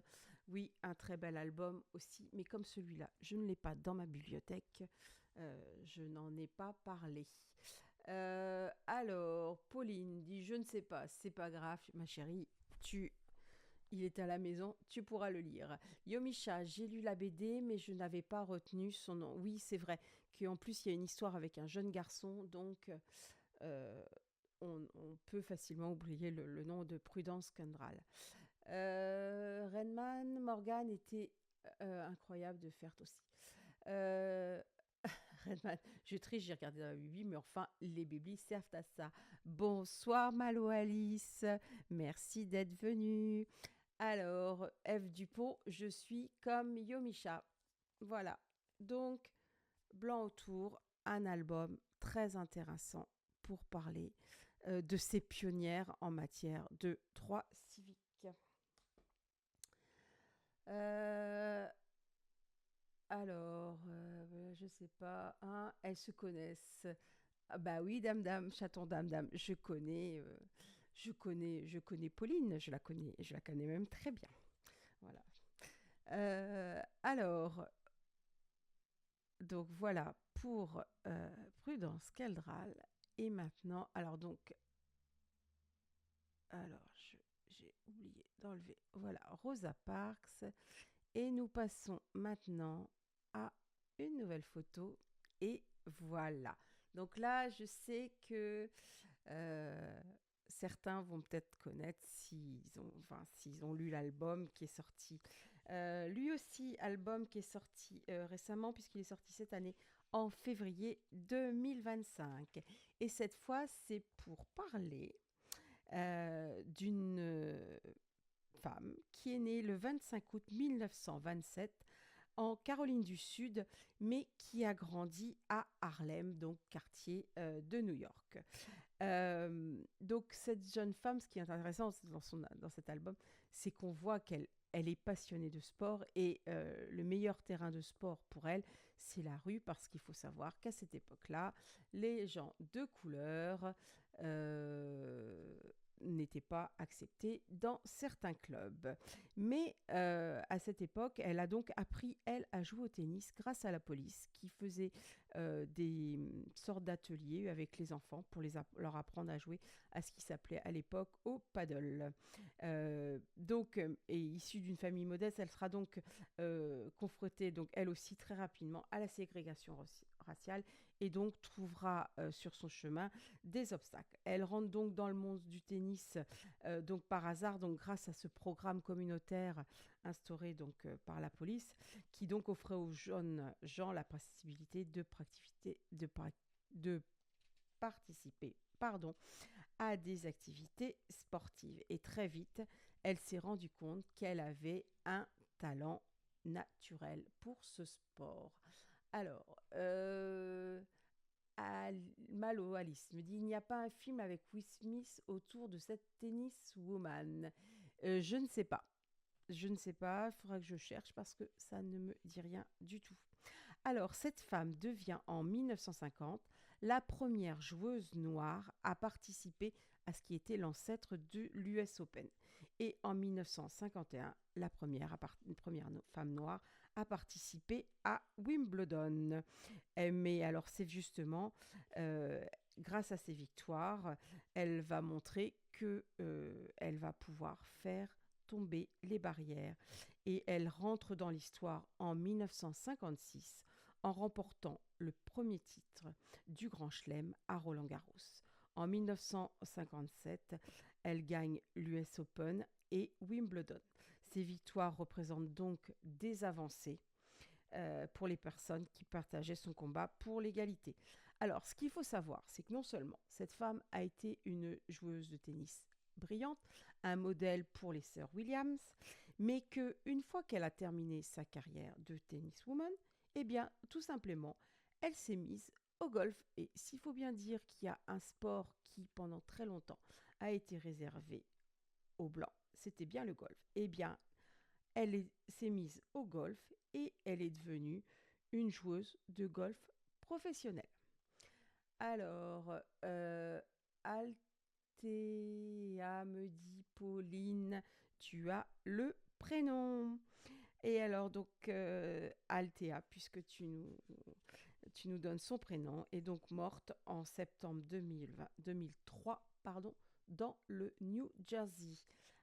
Oui, un très bel album aussi, mais comme celui-là, je ne l'ai pas dans ma bibliothèque, je n'en ai pas parlé. Alors, Pauline dit, je ne sais pas, c'est pas grave, ma chérie, il est à la maison, tu pourras le lire. Yomisha, j'ai lu la BD, mais je n'avais pas retenu son nom. Oui, c'est vrai qu'en plus, il y a une histoire avec un jeune garçon, donc on peut facilement oublier le nom de Prudence Kundral. Redman, Morgan était incroyable de faire aussi. Euh, Redman, je triche, j'ai regardé dans la Bible, mais enfin, les biblis servent à ça. Bonsoir Malo Alice, merci d'être venue. Alors, Eve Dupont, je suis comme Yomisha. Voilà. Donc, Blanc autour, un album très intéressant pour parler de ces pionnières en matière de droit civique. Euh, je sais pas, hein, elles se connaissent. Ah bah oui, dame, dame, chaton, dame, dame, je connais Pauline, je la connais même très bien. Voilà. Alors, donc voilà pour Prudence Keldral. Et maintenant, j'ai oublié d'enlever. Voilà, Rosa Parks. Et nous passons maintenant à une nouvelle photo. Et voilà. Donc là, je sais que euh, certains vont peut-être connaître s'ils ont lu l'album qui est sorti. Lui aussi, album qui est sorti récemment, puisqu'il est sorti cette année en février 2025. Et cette fois, c'est pour parler d'une femme qui est née le 25 août 1927 en Caroline du Sud, mais qui a grandi à Harlem, donc quartier de New York. Donc cette jeune femme, ce qui est intéressant dans cet album, c'est qu'on voit qu'elle est passionnée de sport et le meilleur terrain de sport pour elle, c'est la rue, parce qu'il faut savoir qu'à cette époque-là, les gens de couleur euh, n'étaient pas acceptés dans certains clubs. Mais à cette époque, elle a donc appris, elle, à jouer au tennis grâce à la police qui faisait des sortes d'ateliers avec les enfants pour leur apprendre à jouer à ce qui s'appelait à l'époque au paddle. Et issue d'une famille modeste, elle sera donc confrontée, donc elle aussi très rapidement, à la ségrégation raciale et donc trouvera sur son chemin des obstacles. Elle rentre donc dans le monde du tennis donc par hasard, donc grâce à ce programme communautaire instauré donc par la police, qui donc offrait aux jeunes gens la possibilité de participer à des activités sportives. Et très vite, elle s'est rendue compte qu'elle avait un talent naturel pour ce sport. Alors, Malo Alice me dit, il n'y a pas un film avec Will Smith autour de cette tennis woman. Je ne sais pas. Je ne sais pas, il faudra que je cherche parce que ça ne me dit rien du tout. Alors, cette femme devient en 1950 la première joueuse noire à participer à ce qui était l'ancêtre de l'US Open. Et en 1951, une première femme noire a participé à Wimbledon. Mais alors, c'est justement euh, grâce à ses victoires, elle va montrer que elle va pouvoir faire tomber les barrières. Et elle rentre dans l'histoire en 1956 en remportant le premier titre du Grand Chelem à Roland-Garros. En 1957, elle gagne l'US Open et Wimbledon. Ces victoires représentent donc des avancées pour les personnes qui partageaient son combat pour l'égalité. Alors, ce qu'il faut savoir, c'est que non seulement cette femme a été une joueuse de tennis brillante, un modèle pour les sœurs Williams, mais qu'une fois qu'elle a terminé sa carrière de tenniswoman, eh bien, tout simplement, elle s'est mise au golf. Et s'il faut bien dire qu'il y a un sport qui, pendant très longtemps, a été réservé aux Blancs, c'était bien le golf. Eh bien, s'est mise au golf et elle est devenue une joueuse de golf professionnelle. Alors, Althea me dit Pauline, tu as le prénom. Et alors donc Althea, puisque tu nous donnes son prénom, est donc morte en septembre 2003 dans le New Jersey.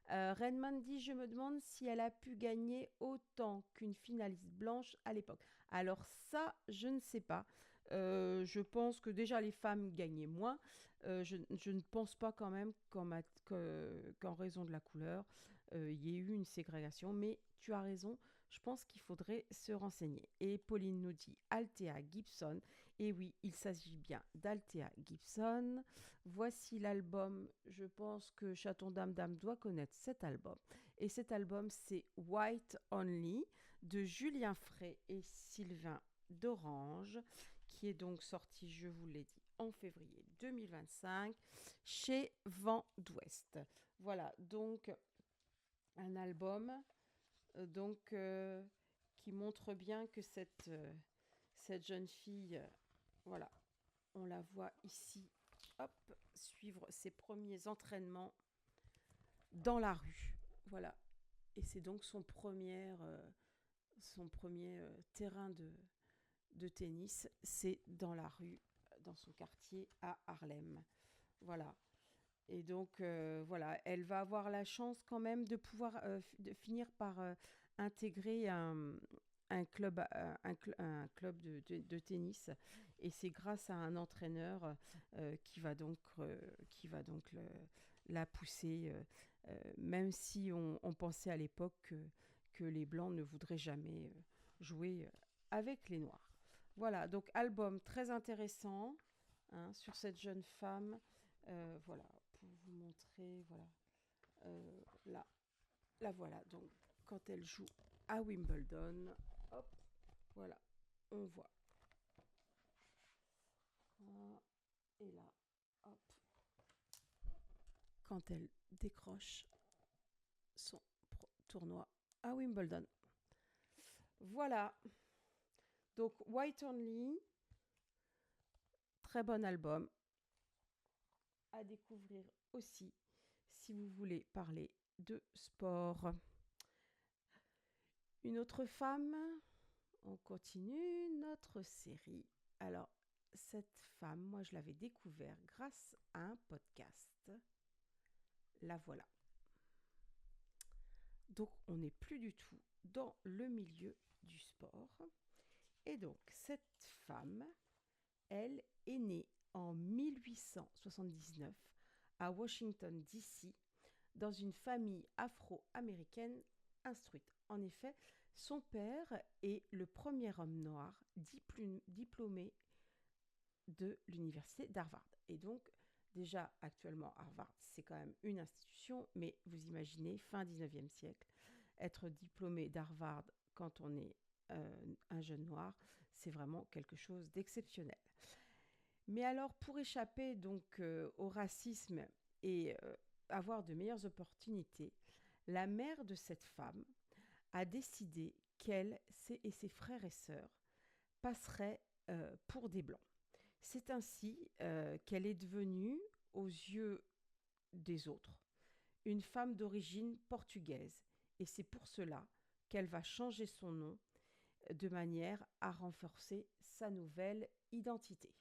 Redman dit, je me demande si elle a pu gagner autant qu'une finaliste blanche à l'époque. Alors ça, je ne sais pas. Je pense que déjà les femmes gagnaient moins. Je ne pense pas quand même qu'en raison de la couleur, il y ait eu une ségrégation, mais tu as raison, je pense qu'il faudrait se renseigner. Et Pauline nous dit Althea Gibson. Et oui, il s'agit bien d'Althea Gibson. Voici l'album. Je pense que Chaton Dame Dame doit connaître cet album. Et cet album, c'est White Only de Julien Frey et Sylvain d'Orange, qui est donc sorti, je vous l'ai dit, en février 2025 chez Vent d'Ouest. Voilà, donc un album qui montre bien que cette jeune fille, voilà, on la voit ici, hop, suivre ses premiers entraînements dans la rue. Voilà, et c'est donc son premier terrain de tennis, c'est dans la rue, dans son quartier à Harlem. Voilà. Et donc, voilà, elle va avoir la chance quand même de pouvoir de finir par intégrer un club, un club de tennis. Et c'est grâce à un entraîneur qui va donc la pousser, même si on pensait à l'époque que les Blancs ne voudraient jamais jouer avec les Noirs. Voilà, donc album très intéressant hein, sur cette jeune femme. Voilà, pour vous montrer, voilà, là, la voilà. Donc, quand elle joue à Wimbledon, hop, voilà, on voit. Et là, hop, quand elle décroche son tournoi à Wimbledon. Voilà. Donc, White Only, très bon album à découvrir aussi si vous voulez parler de sport. Une autre femme, on continue notre série. Alors, cette femme, moi je l'avais découverte grâce à un podcast. La voilà. Donc, on n'est plus du tout dans le milieu du sport. Et donc, cette femme, elle est née en 1879 à Washington, D.C., dans une famille afro-américaine instruite. En effet, son père est le premier homme noir diplômé de l'université d'Harvard. Et donc, déjà, actuellement, Harvard, c'est quand même une institution, mais vous imaginez, fin 19e siècle, être diplômé d'Harvard quand on est un jeune noir, c'est vraiment quelque chose d'exceptionnel. Mais alors, pour échapper donc au racisme et avoir de meilleures opportunités, la mère de cette femme a décidé qu'elle et ses frères et sœurs passeraient pour des blancs. C'est ainsi qu'elle est devenue, aux yeux des autres, une femme d'origine portugaise. Et c'est pour cela qu'elle va changer son nom de manière à renforcer sa nouvelle identité.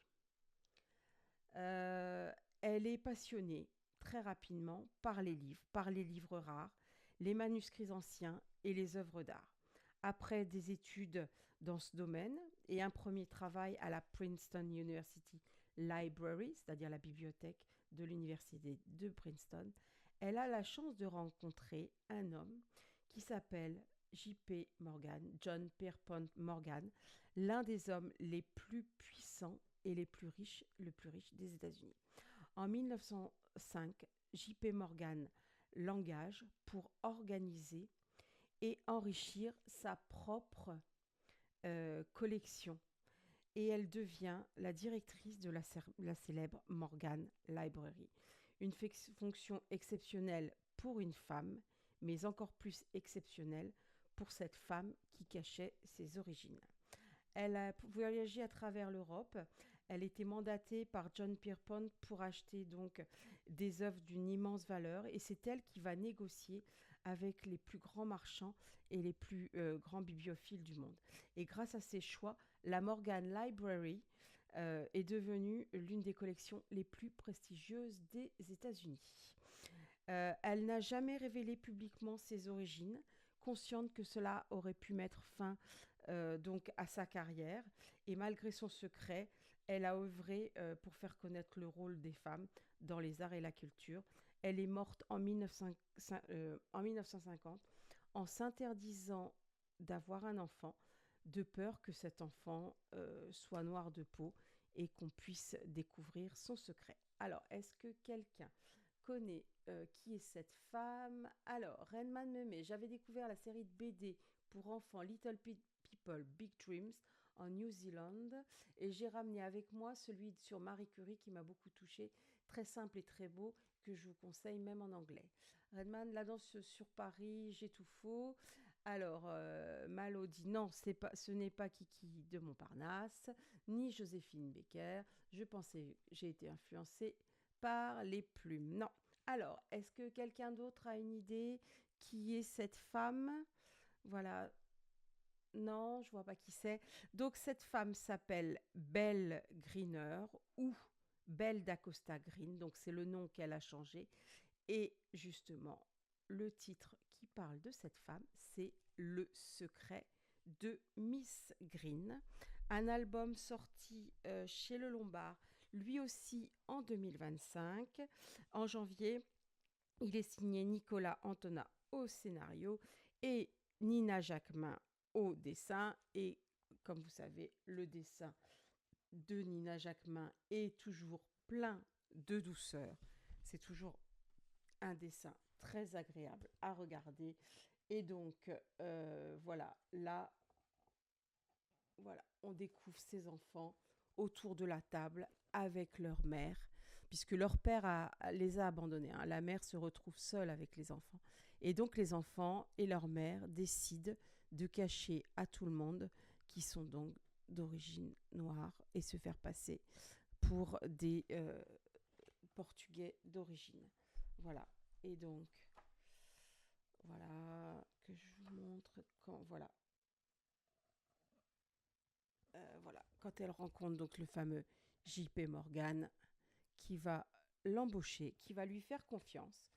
Elle est passionnée très rapidement par les livres rares, les manuscrits anciens et les œuvres d'art. Après des études dans ce domaine et un premier travail à la Princeton University Library, c'est-à-dire la bibliothèque de l'université de Princeton, elle a la chance de rencontrer un homme qui s'appelle J.P. Morgan, John Pierpont Morgan, l'un des hommes les plus puissants et le plus riche des États-Unis. En 1905, J.P. Morgan l'engage pour organiser et enrichir sa propre collection. Et elle devient la directrice de la célèbre Morgan Library. Une fonction exceptionnelle pour une femme, mais encore plus exceptionnelle pour cette femme qui cachait ses origines. Elle a voyagé à travers l'Europe. Elle était mandatée par John Pierpont pour acheter donc des œuvres d'une immense valeur et c'est elle qui va négocier avec les plus grands marchands et les plus grands bibliophiles du monde. Et grâce à ses choix, la Morgan Library est devenue l'une des collections les plus prestigieuses des États-Unis. Elle n'a jamais révélé publiquement ses origines, consciente que cela aurait pu mettre fin donc à sa carrière. Et malgré son secret, elle a œuvré pour faire connaître le rôle des femmes dans les arts et la culture. Elle est morte en 1950 en s'interdisant d'avoir un enfant, de peur que cet enfant soit noir de peau et qu'on puisse découvrir son secret. Alors, est-ce que quelqu'un connaît qui est cette femme? Alors, Renman Meme, j'avais découvert la série de BD pour enfants Little People, Big Dreams en New Zealand et j'ai ramené avec moi celui sur Marie Curie qui m'a beaucoup touchée, très simple et très beau, que je vous conseille même en anglais. Redman, La danse sur Paris, j'ai tout faux. Alors, Malo dit non, ce n'est pas Kiki de Montparnasse, ni Joséphine Baker. Je pensais, j'ai été influencée par les plumes. Non. Alors, est-ce que quelqu'un d'autre a une idée qui est cette femme? Voilà. Non, je vois pas qui c'est. Donc, cette femme s'appelle Belle Greener ou Belle d'Acosta Green. Donc, c'est le nom qu'elle a changé. Et justement, le titre qui parle de cette femme, c'est Le secret de Miss Green, un album sorti chez Le Lombard, lui aussi en 2025. En janvier, il est signé Nicolas Antona au scénario et Nina Jacquemin au dessin. Et comme vous savez, le dessin de Nina Jacquemin est toujours plein de douceur. C'est toujours un dessin très agréable à regarder. Et donc, voilà, là, voilà, on découvre ces enfants autour de la table avec leur mère, puisque leur père les a abandonnés. Hein. La mère se retrouve seule avec les enfants. Et donc, les enfants et leur mère décident de cacher à tout le monde qui sont donc d'origine noire et se faire passer pour des Portugais d'origine. Voilà. Et donc, voilà, que je vous montre quand, voilà, voilà, quand elle rencontre donc le fameux JP Morgan qui va l'embaucher, qui va lui faire confiance,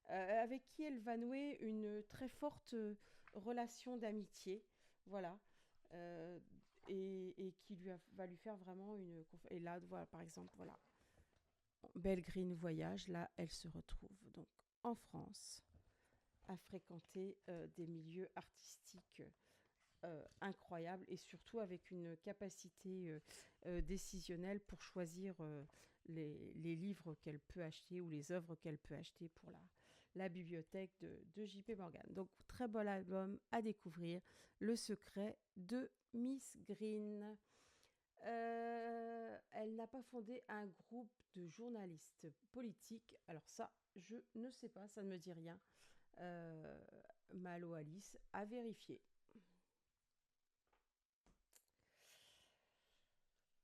avec qui elle va nouer une très forte relation d'amitié, voilà, euh, et qui va lui faire vraiment une confiance. Et là, voilà, par exemple, voilà, Belle Green voyage, là, elle se retrouve donc en France à fréquenter des milieux artistiques incroyables et surtout avec une capacité décisionnelle pour choisir les livres qu'elle peut acheter ou les œuvres qu'elle peut acheter pour la bibliothèque de J.P. Morgan. Donc, très beau album à découvrir, Le secret de Miss Green. Elle n'a pas fondé un groupe de journalistes politiques. Alors ça, je ne sais pas, ça ne me dit rien. Euh, Malo Alice à vérifier.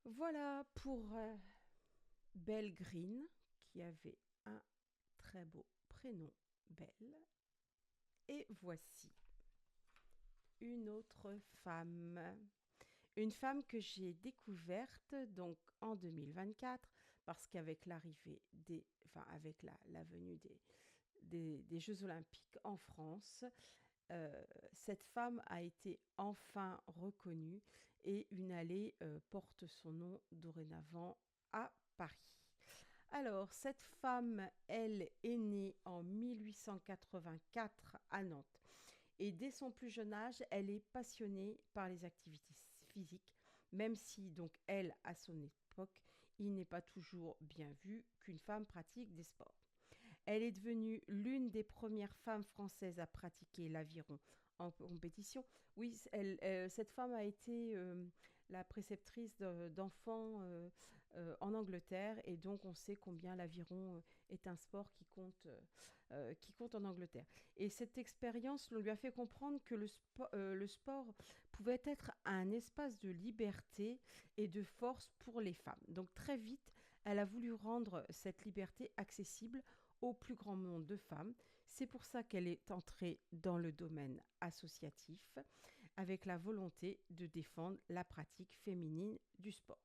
Voilà pour Belle Green, qui avait un très beau prénom, Belle. Et voici une autre femme. Une femme que j'ai découverte donc en 2024 parce qu'avec l'arrivée avec la venue des Jeux Olympiques en France, cette femme a été enfin reconnue et une allée porte son nom dorénavant à Paris. Alors, cette femme, elle est née en 1884 à Nantes. Et dès son plus jeune âge, elle est passionnée par les activités physiques, même si, donc, elle, à son époque, il n'est pas toujours bien vu qu'une femme pratique des sports. Elle est devenue l'une des premières femmes françaises à pratiquer l'aviron en compétition. Oui, cette femme a été la préceptrice d'enfants en Angleterre et donc on sait combien l'aviron est un sport qui compte en Angleterre. Et cette expérience lui a fait comprendre que le sport pouvait être un espace de liberté et de force pour les femmes. Donc très vite, elle a voulu rendre cette liberté accessible au plus grand nombre de femmes. C'est pour ça qu'elle est entrée dans le domaine associatif avec la volonté de défendre la pratique féminine du sport.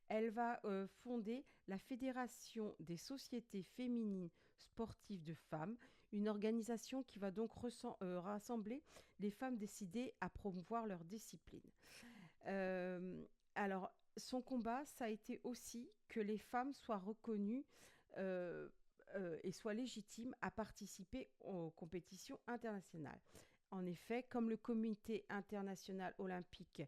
Elle va fonder la Fédération des sociétés féminines sportives de femmes, une organisation qui va donc rassembler les femmes décidées à promouvoir leur discipline. Euh, alors, son combat, ça a été aussi que les femmes soient reconnues euh, et soient légitimes à participer aux compétitions internationales. En effet, comme le comité international olympique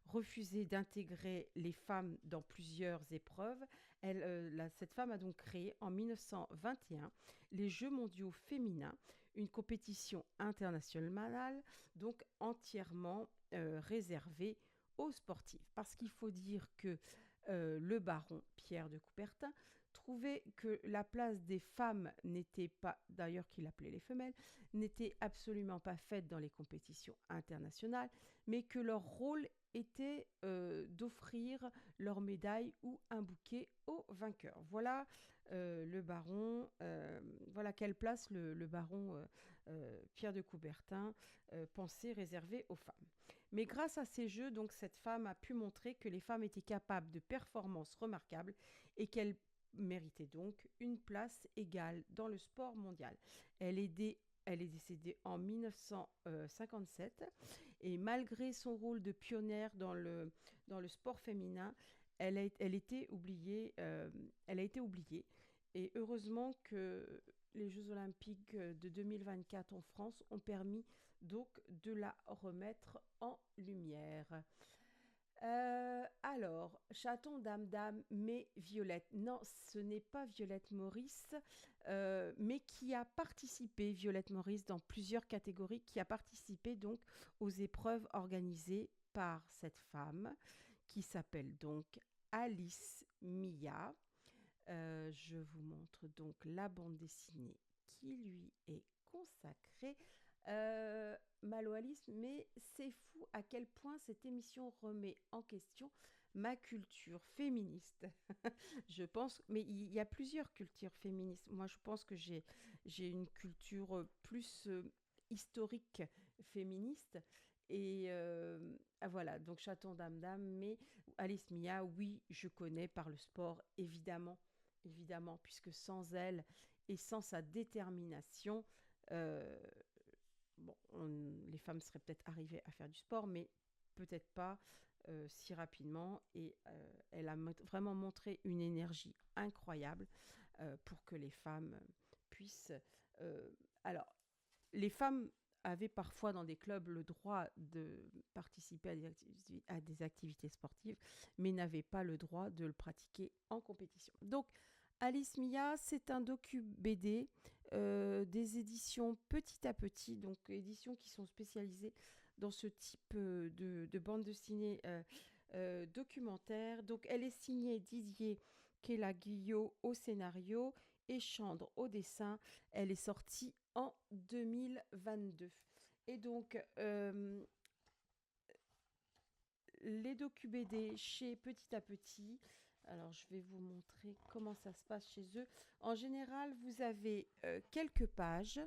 refusait d'intégrer les femmes dans plusieurs épreuves, cette femme a donc créé en 1921 les Jeux mondiaux féminins, une compétition internationale donc entièrement réservée aux sportifs. Parce qu'il faut dire que le baron Pierre de Coubertin trouvait que la place des femmes n'était pas, d'ailleurs qu'il appelait les femelles, n'était absolument pas faite dans les compétitions internationales, mais que leur rôle était d'offrir leur médaille ou un bouquet aux vainqueurs. Voilà le baron, voilà quelle place le baron Pierre de Coubertin pensait réserver aux femmes. Mais grâce à ces jeux, donc, cette femme a pu montrer que les femmes étaient capables de performances remarquables et qu'elles méritaient donc une place égale dans le sport mondial. Elle est, elle est décédée en 1957 et malgré son rôle de pionnière dans le sport féminin, elle a été oubliée. Et heureusement que les Jeux olympiques de 2024 en France ont permis donc de la remettre en lumière. Alors, chaton, dame, dame, mais Violette. Non, ce n'est pas Violette Maurice, mais qui a participé, Violette Maurice, dans plusieurs catégories, qui a participé donc aux épreuves organisées par cette femme, qui s'appelle donc Alice Mia. Je vous montre donc la bande dessinée qui lui est consacrée. Malo Alice, mais c'est fou à quel point cette émission remet en question ma culture féministe. Je pense, mais il y a plusieurs cultures féministes. Moi, je pense que j'ai une culture plus historique féministe. Et voilà, donc Chaton Dame Dame, mais Alice Mia, oui, je connais par le sport, évidemment, évidemment, puisque sans elle et sans sa détermination, euh, bon, les femmes seraient peut-être arrivées à faire du sport, mais peut-être pas si rapidement. Et elle a vraiment montré une énergie incroyable pour que les femmes puissent... euh, alors, les femmes avaient parfois dans des clubs le droit de participer à des activités sportives, mais n'avaient pas le droit de le pratiquer en compétition. Donc, Alice Mia, c'est un docu-BD des éditions Petit à Petit, donc éditions qui sont spécialisées dans ce type de bande dessinée documentaire. Donc, elle est signée Didier Kelaguillot au scénario et Chandre au dessin. Elle est sortie en 2022. Et donc, les docu-BD chez Petit à Petit, alors je vais vous montrer comment ça se passe chez eux. En général, vous avez quelques pages.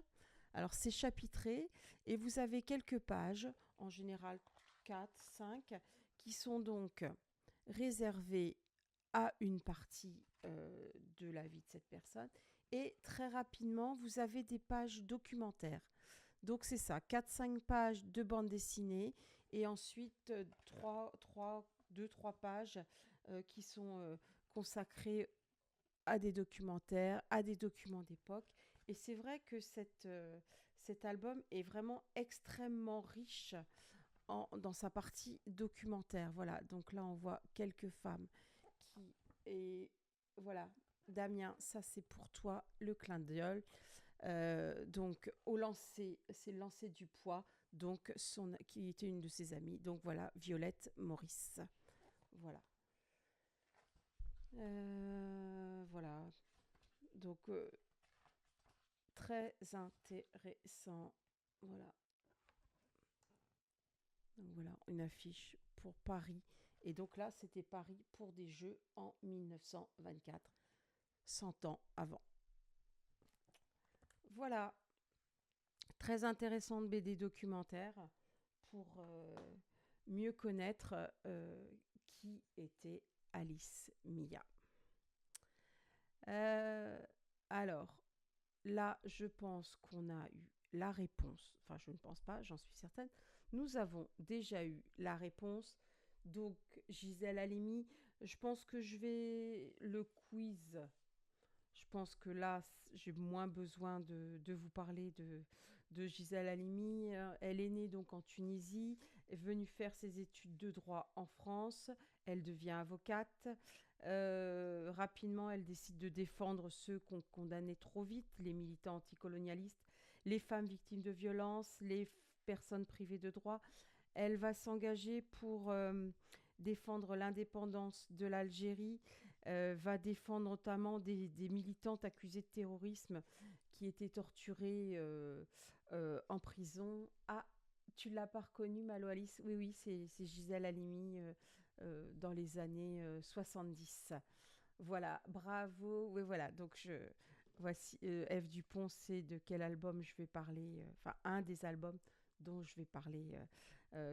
Alors, c'est chapitré. Et vous avez quelques pages, en général 4, 5, qui sont donc réservées à une partie de la vie de cette personne. Et très rapidement, vous avez des pages documentaires. Donc c'est ça, 4-5 pages de bande dessinée et ensuite 2-3 pages qui sont consacrées à des documentaires, à des documents d'époque. Et c'est vrai que cet album est vraiment extrêmement riche dans sa partie documentaire. Voilà, donc là on voit quelques femmes qui... Et voilà, Damien, ça c'est pour toi le clin d'œil. Donc au lancer, c'est le lancer du poids, donc qui était une de ses amies. Donc voilà, Violette Maurice. Voilà. Voilà. Donc très intéressant. Voilà. Donc voilà, une affiche pour Paris. Et donc là, c'était Paris pour des Jeux en 1924, 100 ans avant. Voilà, très intéressante BD documentaire pour mieux connaître qui était Alice Mia. Euh, alors, là, je pense qu'on a eu la réponse. Enfin, je ne pense pas, j'en suis certaine. Nous avons déjà eu la réponse. Donc, Gisèle Halimi, je pense que je vais le quiz. Je pense que là, j'ai moins besoin de vous parler de Gisèle Halimi. Elle est née donc en Tunisie, est venue faire ses études de droit en France. Elle devient avocate. Rapidement, elle décide de défendre ceux qu'on condamnait trop vite, les militants anticolonialistes, les femmes victimes de violences, les personnes privées de droits. Elle va s'engager pour défendre l'indépendance de l'Algérie, va défendre notamment des militantes accusées de terrorisme qui étaient torturées en prison. Ah, tu l'as pas reconnue, Malo Alice? Oui, oui, c'est Gisèle Halimi dans les années 70. Voilà, bravo. Oui, voilà, donc voici Ève Dupont, c'est de quel album je vais parler, enfin un des albums dont je vais parler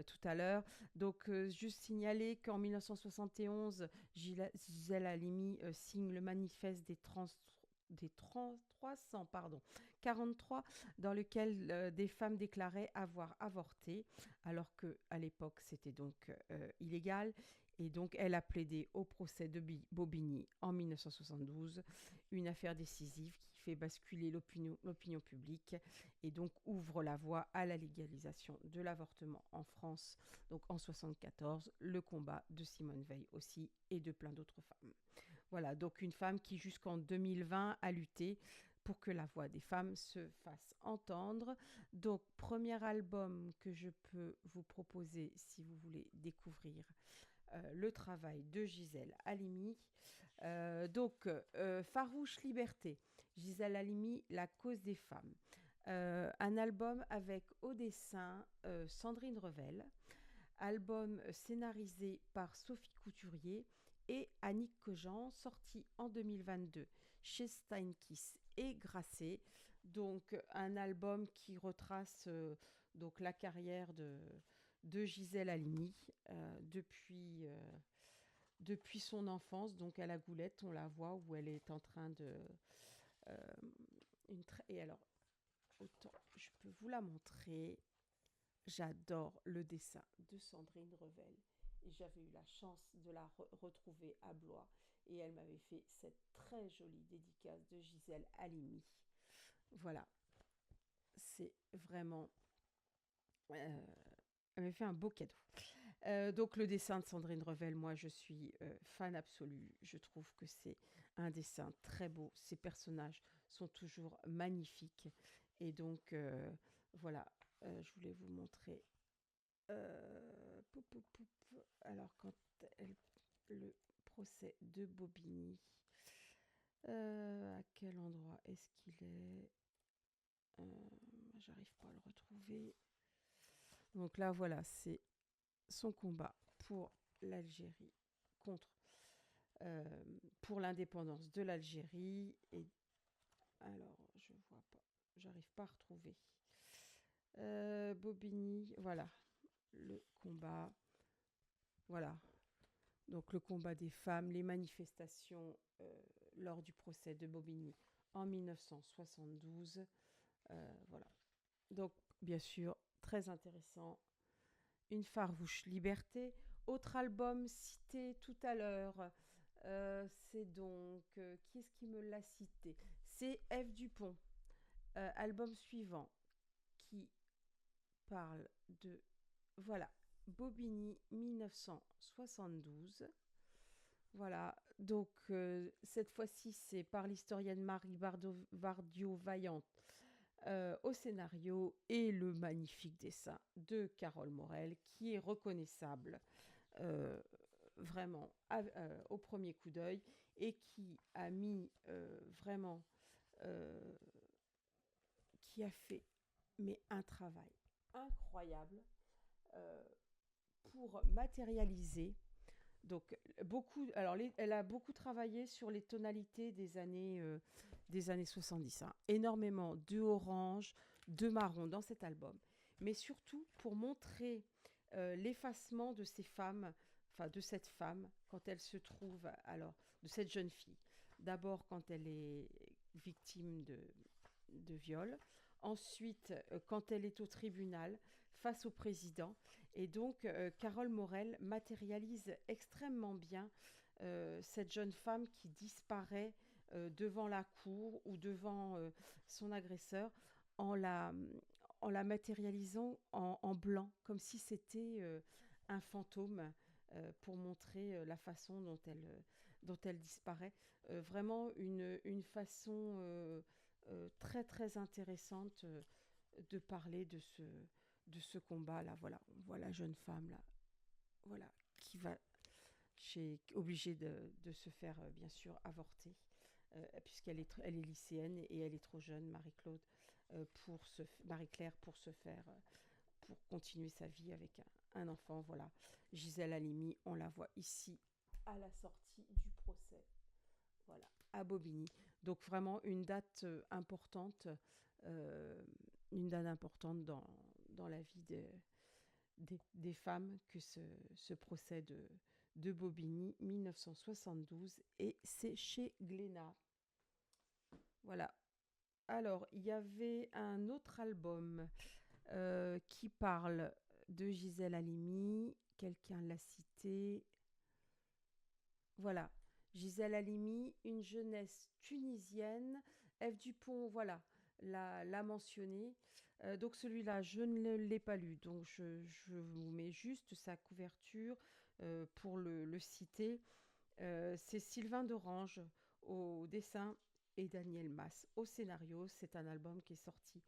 tout à l'heure. Donc, juste signaler qu'en 1971, Gisèle Halimi signe le manifeste des 300, pardon, 43, dans lequel des femmes déclaraient avoir avorté, alors que à l'époque c'était donc illégal. Et donc, elle a plaidé au procès de Bobigny en 1972, une affaire décisive qui fait basculer l'opinion publique et donc ouvre la voie à la légalisation de l'avortement en France. Donc en 1974, le combat de Simone Veil aussi et de plein d'autres femmes. Voilà, donc une femme qui jusqu'en 2020 a lutté pour que la voix des femmes se fasse entendre. Donc, premier album que je peux vous proposer si vous voulez découvrir le travail de Gisèle Halimi. Farouche liberté, Gisèle Halimi, La cause des femmes. Un album avec au dessin Sandrine Revel, album scénarisé par Sophie Couturier et Annick Cogent, sorti en 2022 chez Steinkiss et Grasset. Donc un album qui retrace donc la carrière de Gisèle Halimi depuis son enfance, donc à la Goulette, on la voit où elle est en train de... euh, et alors, autant je peux vous la montrer. J'adore le dessin de Sandrine Revel. Et j'avais eu la chance de la retrouver à Blois. Et elle m'avait fait cette très jolie dédicace de Gisèle Halimi. Voilà, c'est vraiment... elle m'a fait un beau cadeau. Donc le dessin de Sandrine Revel, moi je suis fan absolue. Je trouve que c'est un dessin très beau. Ses personnages sont toujours magnifiques. Et donc voilà, je voulais vous montrer. Alors quand le procès de Bobigny, à quel endroit est-ce qu'il est, j'arrive pas à le retrouver. Donc là voilà, c'est son combat pour l'Algérie contre pour l'indépendance de l'Algérie. Et alors, je vois pas, j'arrive pas à retrouver. Bobigny, voilà, le combat, voilà. Donc le combat des femmes, les manifestations lors du procès de Bobigny en 1972. Voilà. Donc, bien sûr, très intéressant. Une farouche liberté. Autre album cité tout à l'heure, c'est donc... qui est-ce qui me l'a cité? C'est Ève Dupont. Album suivant qui parle de... Voilà, Bobigny 1972. Voilà, donc cette fois-ci, c'est par l'historienne Marie Vardio-Vaillant au scénario et le magnifique dessin de Carole Morel qui est reconnaissable euh, vraiment au premier coup d'œil et qui a mis vraiment, euh, qui a fait mais un travail incroyable euh, pour matérialiser. Donc beaucoup, alors elle a beaucoup travaillé sur les tonalités des années 70, hein. Énormément de orange, de marron dans cet album, mais surtout pour montrer l'effacement de ces femmes, enfin de cette femme quand elle se trouve, alors de cette jeune fille. D'abord quand elle est victime de viol. Ensuite, quand elle est au tribunal face au président. Et donc, Carole Morel matérialise extrêmement bien cette jeune femme qui disparaît devant la cour ou devant son agresseur en la, en la matérialisant en blanc, comme si c'était un fantôme pour montrer la façon dont elle disparaît. Vraiment une façon très très intéressante de parler de ce combat-là. Voilà, on voit la jeune femme là, voilà, qui va obligée de se faire bien sûr avorter, puisqu'elle est, elle est lycéenne et elle est trop jeune, Marie-Claude, Marie-Claire, pour se faire, pour continuer sa vie avec un enfant. Voilà, Gisèle Halimi, on la voit ici à la sortie du procès. Voilà, à Bobigny. Donc vraiment euh, une date importante dans la vie des femmes que ce procès de Bobigny 1972 et c'est chez Glénat. Voilà. Alors, il y avait un autre album qui parle de Gisèle Halimi. Quelqu'un l'a cité. Voilà. Gisèle Halimi, une jeunesse tunisienne. Ève Dupont, voilà, l'a mentionné. Donc celui-là, je ne l'ai pas lu. Donc je vous mets juste sa couverture pour le citer. C'est Sylvain Dorange au dessin et Daniel Mas au scénario. C'est un album qui est sorti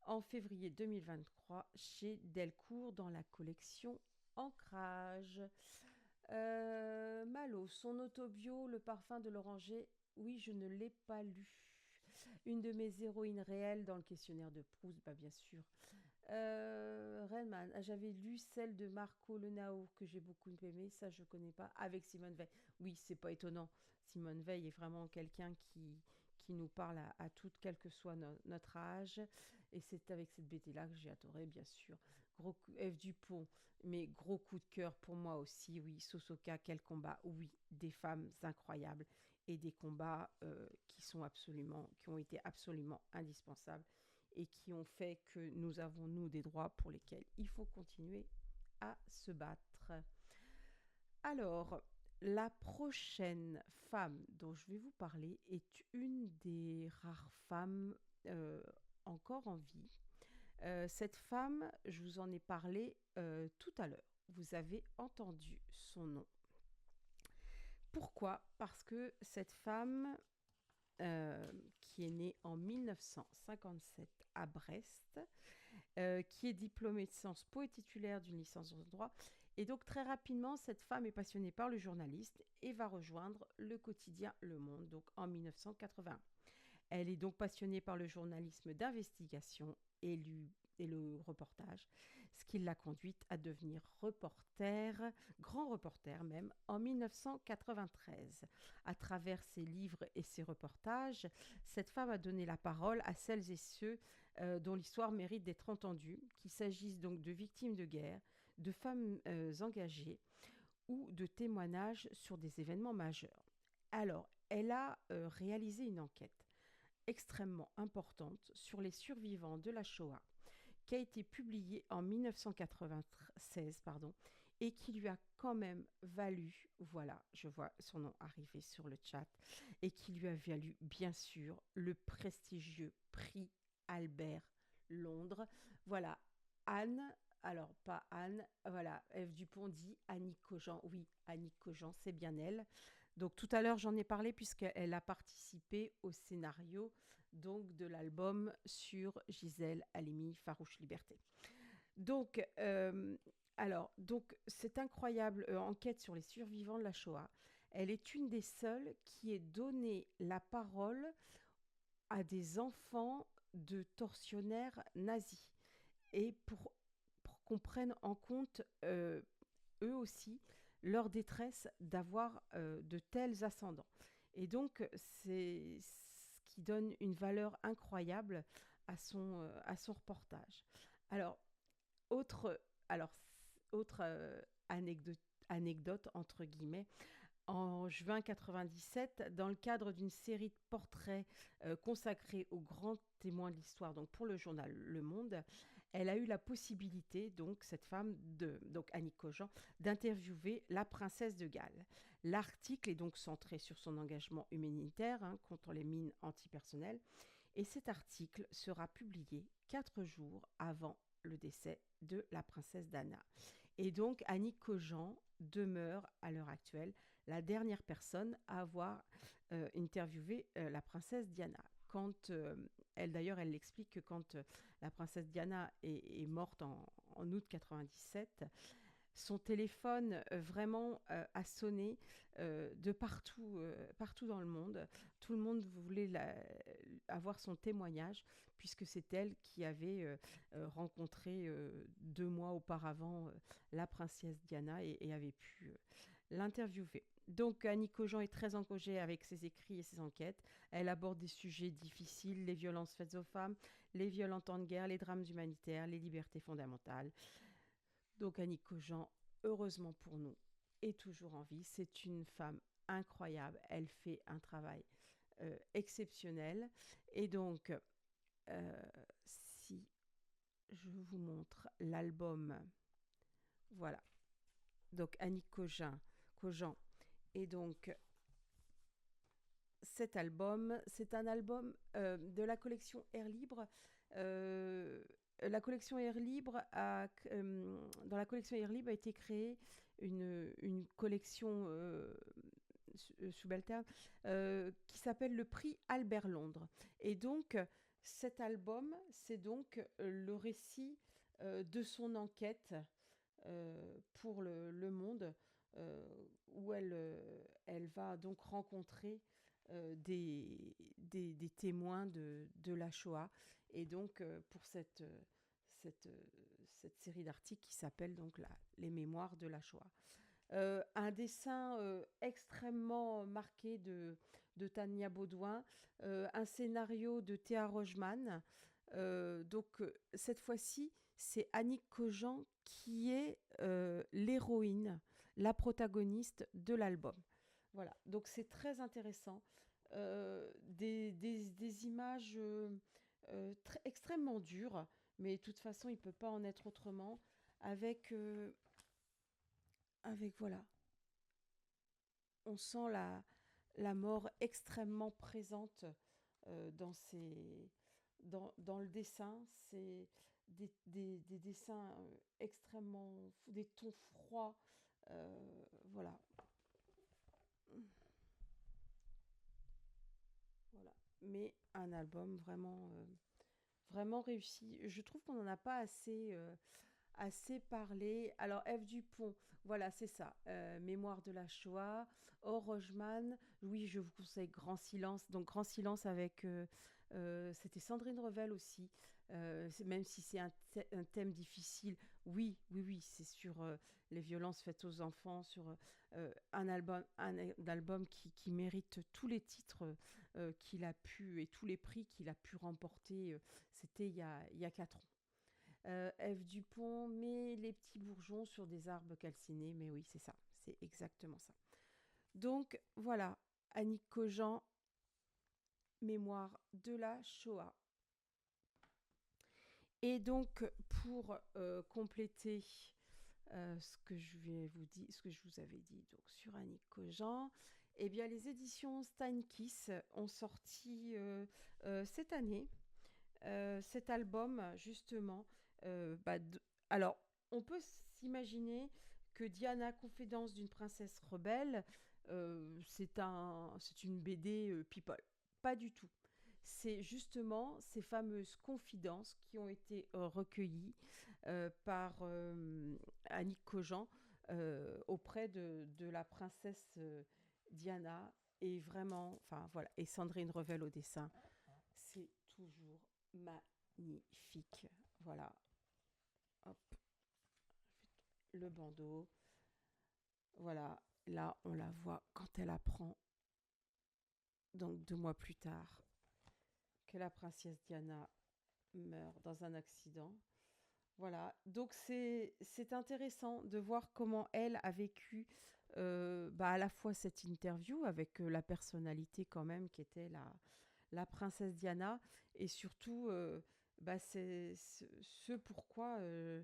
en février 2023 chez Delcourt dans la collection Ancrage. Malo, son autobio, Le parfum de l'oranger, oui, je ne l'ai pas lu. Une de mes héroïnes réelles dans le questionnaire de Proust, bah bien sûr. Redman, j'avais lu celle de Marco Lenao que j'ai beaucoup aimé, ça je connais pas, avec Simone Veil. Oui, c'est pas étonnant. Simone Veil est vraiment quelqu'un qui nous parle à toutes, quel que soit notre âge. Et c'est avec cette BD-là que j'ai adoré, bien sûr. Ève Dupont, mais gros coup de cœur pour moi aussi, oui. Sosoka, quel combat, oui. Des femmes incroyables et des combats qui ont été absolument indispensables et qui ont fait que nous avons, nous, des droits pour lesquels il faut continuer à se battre. Alors, la prochaine femme dont je vais vous parler est une des rares femmes encore en vie. Cette femme, je vous en ai parlé tout à l'heure. Vous avez entendu son nom. Pourquoi ? Parce que cette femme, qui est née en 1957 à Brest, qui est diplômée de Sciences Po et titulaire d'une licence en droit. Et donc très rapidement, cette femme est passionnée par le journalisme et va rejoindre le quotidien Le Monde, donc en 1980. Elle est donc passionnée par le journalisme d'investigation et le reportage, ce qui l'a conduite à devenir reporter, grand reporter même, en 1993. À travers ses livres et ses reportages, cette femme a donné la parole à celles et ceux dont l'histoire mérite d'être entendue, qu'il s'agisse donc de victimes de guerre, de femmes engagées ou de témoignages sur des événements majeurs. Alors, elle a réalisé une enquête extrêmement importante sur les survivants de la Shoah, qui a été publiée en 1996, et qui lui a quand même valu, voilà, je vois son nom arriver sur le chat, et qui lui a valu, bien sûr, le prestigieux prix Albert Londres. Voilà, Anne, alors pas Anne, voilà, Ève Dupont dit Annie Cogent. Oui, Annie Cogent, c'est bien elle. Donc tout à l'heure, j'en ai parlé puisqu'elle a participé au scénario donc de l'album sur Gisèle Halimi, Farouche Liberté. Donc, donc cette incroyable enquête sur les survivants de la Shoah, elle est une des seules qui ait donné la parole à des enfants de tortionnaires nazis et pour qu'on prenne en compte eux aussi leur détresse d'avoir de tels ascendants. Et donc, c'est ce qui donne une valeur incroyable à son reportage. Alors, autre, alors, autre anecdote, entre guillemets, en juin 97 dans le cadre d'une série de portraits consacrés aux grands témoins de l'histoire, donc pour le journal Le Monde. Elle a eu la possibilité, donc cette femme, donc Annick Cogent, d'interviewer la princesse de Galles. L'article est donc centré sur son engagement humanitaire contre les mines antipersonnelles, et cet article sera publié 4 jours avant le décès de la princesse Diana. Et donc Annick Cogent demeure à l'heure actuelle la dernière personne à avoir interviewé la princesse Diana. Quand elle d'ailleurs, elle explique que quand la princesse Diana est morte en août 97, son téléphone vraiment a sonné de partout dans le monde. Tout le monde voulait avoir son témoignage, puisque c'est elle qui avait rencontré 2 mois auparavant la princesse Diana et avait pu l'interviewer. Donc Annie Cogent est très engagée avec ses écrits et ses enquêtes. Elle aborde des sujets difficiles, les violences faites aux femmes, les viols en temps de guerre, les drames humanitaires, les libertés fondamentales. Donc Annie Cogent, heureusement pour nous, est toujours en vie. C'est une femme incroyable. Elle fait un travail exceptionnel. Et donc, si je vous montre l'album, voilà. Donc Annie Cogent. Et donc cet album, c'est un album de la collection Air Libre. Euh, la collection Air Libre dans la collection Air Libre a été créée une collection subalterne qui s'appelle le prix Albert Londres. Et donc, cet album, c'est donc le récit de son enquête pour le Monde, où elle va donc rencontrer des témoins de la Shoah. Et donc, pour cette, cette série d'articles qui s'appelle donc Les Mémoires de la Shoah. Un dessin extrêmement marqué de Tania Baudouin, un scénario de Théa Rogeman. Donc, cette fois-ci, c'est Annick Cogent qui est l'héroïne, la protagoniste de l'album. Voilà, donc c'est très intéressant. Des images extrêmement dures, mais de toute façon, il ne peut pas en être autrement, avec, voilà, on sent la mort extrêmement présente dans le dessin. C'est des dessins extrêmement, des tons froids. Voilà. Voilà. Mais un album vraiment réussi. Je trouve qu'on n'en a pas assez parlé. Alors, F. Dupont, voilà, c'est ça. Mémoire de la Shoah. Or Rogeman, oui, je vous conseille Grand Silence. Donc, Grand Silence avec. C'était Sandrine Revel aussi. Même si c'est un thème difficile, oui, oui, oui, c'est sur les violences faites aux enfants, sur un album qui mérite tous les titres qu'il a pu et tous les prix qu'il a pu remporter. C'était il y a 4 ans. F. Dupont met les petits bourgeons sur des arbres calcinés. Mais oui, c'est ça. C'est exactement ça. Donc, voilà. Annick Cogent, Mémoire de la Shoah. Et donc, pour compléter ce que je vais vous dire, ce que je vous avais dit donc, sur Annick Cogent, eh bien, les éditions Steinkiss ont sorti cette année cet album, justement. Alors, on peut s'imaginer que Diana, Confidence d'une princesse rebelle, c'est une BD people. Pas du tout. C'est justement ces fameuses confidences qui ont été recueillies par Annick Cogent auprès de la princesse Diana. Et vraiment, enfin voilà, et Sandrine Revel au dessin. C'est toujours magnifique. Voilà. Hop. Le bandeau. Voilà. Là, on la voit quand elle apprend, donc 2 mois plus tard, que la princesse Diana meurt dans un accident. Voilà. Donc, c'est intéressant de voir comment elle a vécu à la fois cette interview avec la personnalité quand même qui était la princesse Diana et surtout c'est ce pourquoi euh,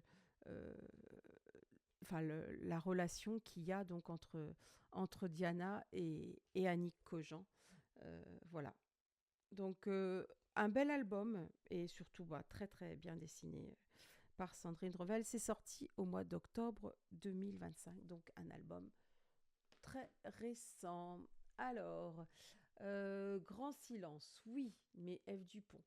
la relation qu'il y a donc entre Diana et Annick Cogent. Voilà. Donc un bel album et surtout très très bien dessiné par Sandrine Revel. C'est sorti au mois d'octobre 2025, donc un album très récent. Alors, Grand silence, oui, mais F. Dupont.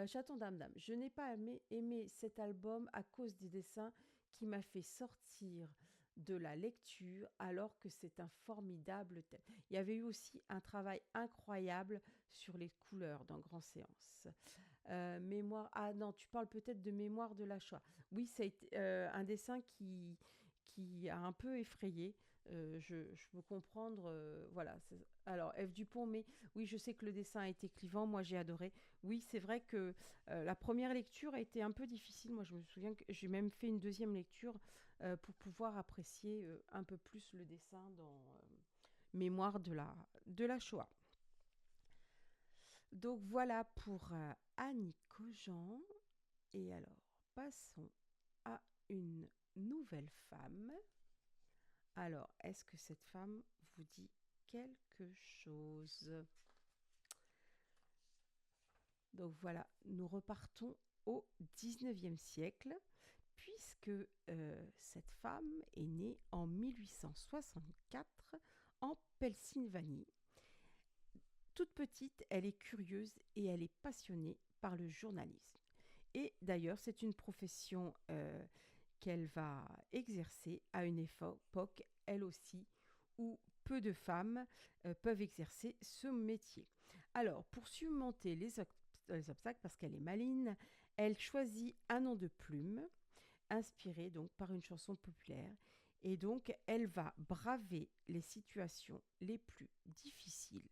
Chaton d'âme d'âme, je n'ai pas aimé cet album à cause des dessins qui m'a fait sortir de la lecture alors que c'est un formidable thème. Il y avait eu aussi un travail incroyable sur les couleurs dans Grand séance. Mémoire. Ah non, tu parles peut-être de Mémoire de la Shoah. Oui, ça a été un dessin qui a un peu effrayé. Je peux comprendre. Voilà. Alors, F. Dupont, mais oui, je sais que le dessin a été clivant. Moi, j'ai adoré. Oui, c'est vrai que la première lecture a été un peu difficile. Moi, je me souviens que j'ai même fait une deuxième lecture pour pouvoir apprécier un peu plus le dessin dans Mémoire de la Shoah. Donc voilà pour Annie Cogent. Et alors, passons à une nouvelle femme. Alors, est-ce que cette femme vous dit quelque chose? Donc voilà, nous repartons au 19e siècle, puisque cette femme est née en 1864 en Pennsylvanie. Toute petite, elle est curieuse et elle est passionnée par le journalisme. Et d'ailleurs, c'est une profession qu'elle va exercer à une époque, elle aussi, où peu de femmes peuvent exercer ce métier. Alors, pour surmonter les obstacles, parce qu'elle est maligne, elle choisit un nom de plume, inspiré donc par une chanson populaire. Et donc, elle va braver les situations les plus difficiles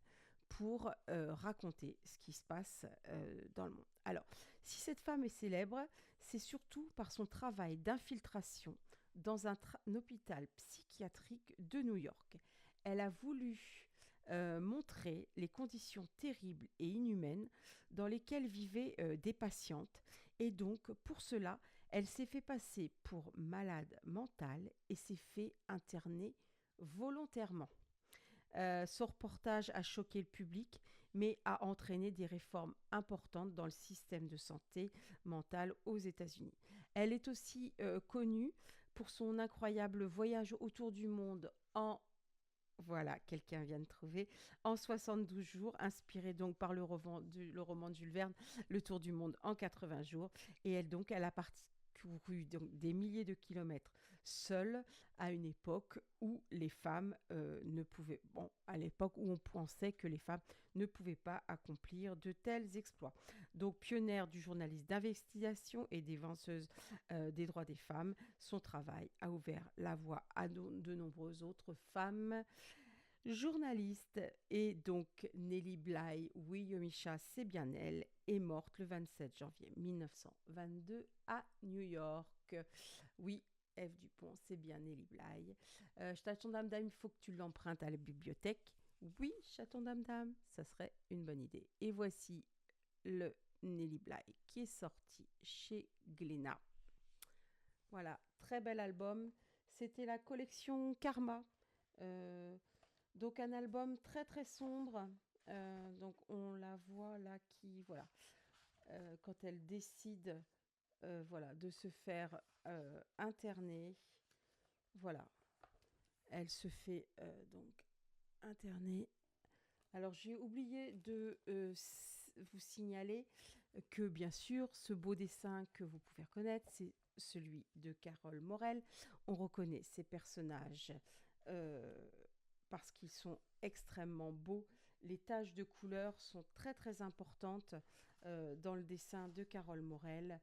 pour raconter ce qui se passe dans le monde. Alors, si cette femme est célèbre, c'est surtout par son travail d'infiltration dans un hôpital psychiatrique de New York. Elle a voulu montrer les conditions terribles et inhumaines dans lesquelles vivaient des patientes. Et donc, pour cela, elle s'est fait passer pour malade mentale et s'est fait interner volontairement. Ce reportage a choqué le public, mais a entraîné des réformes importantes dans le système de santé mentale aux États-Unis. Elle est aussi connue pour son incroyable voyage autour du monde en voilà, quelqu'un vient de trouver. En 72 jours, inspiré donc par le roman de Jules Verne, Le Tour du monde en 80 jours. Et elle a parcouru donc des milliers de kilomètres seule à une époque où les femmes ne pouvaient... Bon, à l'époque où on pensait que les femmes ne pouvaient pas accomplir de tels exploits. Donc, pionnière du journalisme d'investigation et défenseuse des droits des femmes, son travail a ouvert la voie à de nombreuses autres femmes journalistes. Et donc, Nelly Bly, oui, Yomisha, c'est bien elle, est morte le 27 janvier 1922 à New York. Oui, F. Dupont, c'est bien Nelly Bly. Chaton Dame Dame, il faut que tu l'empruntes à la bibliothèque. Oui, Chaton Dame Dame, ça serait une bonne idée. Et voici le Nelly Bly qui est sorti chez Glénat. Voilà, très bel album. C'était la collection Karma. Euh, donc un album très très sombre. Donc on la voit là qui, voilà, quand elle décide voilà, de se faire interner. Voilà, elle se fait donc interner. Alors j'ai oublié de vous signaler que bien sûr ce beau dessin que vous pouvez reconnaître, c'est celui de Carole Morel. On reconnaît ces personnages euh, parce qu'ils sont extrêmement beaux. Les taches de couleur sont très très importantes dans le dessin de Carole Morel.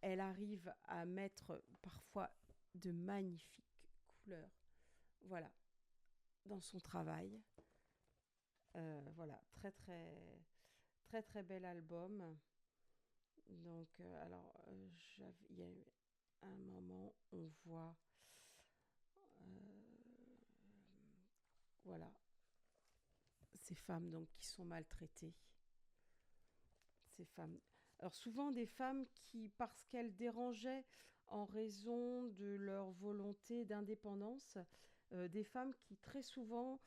Elle arrive à mettre parfois de magnifiques couleurs, voilà, dans son travail. Voilà, très très très très bel album. Donc, il y a un moment, on voit Voilà, ces femmes donc qui sont maltraitées, ces femmes. Alors souvent des femmes qui, parce qu'elles dérangeaient en raison de leur volonté d'indépendance, des femmes qui très souvent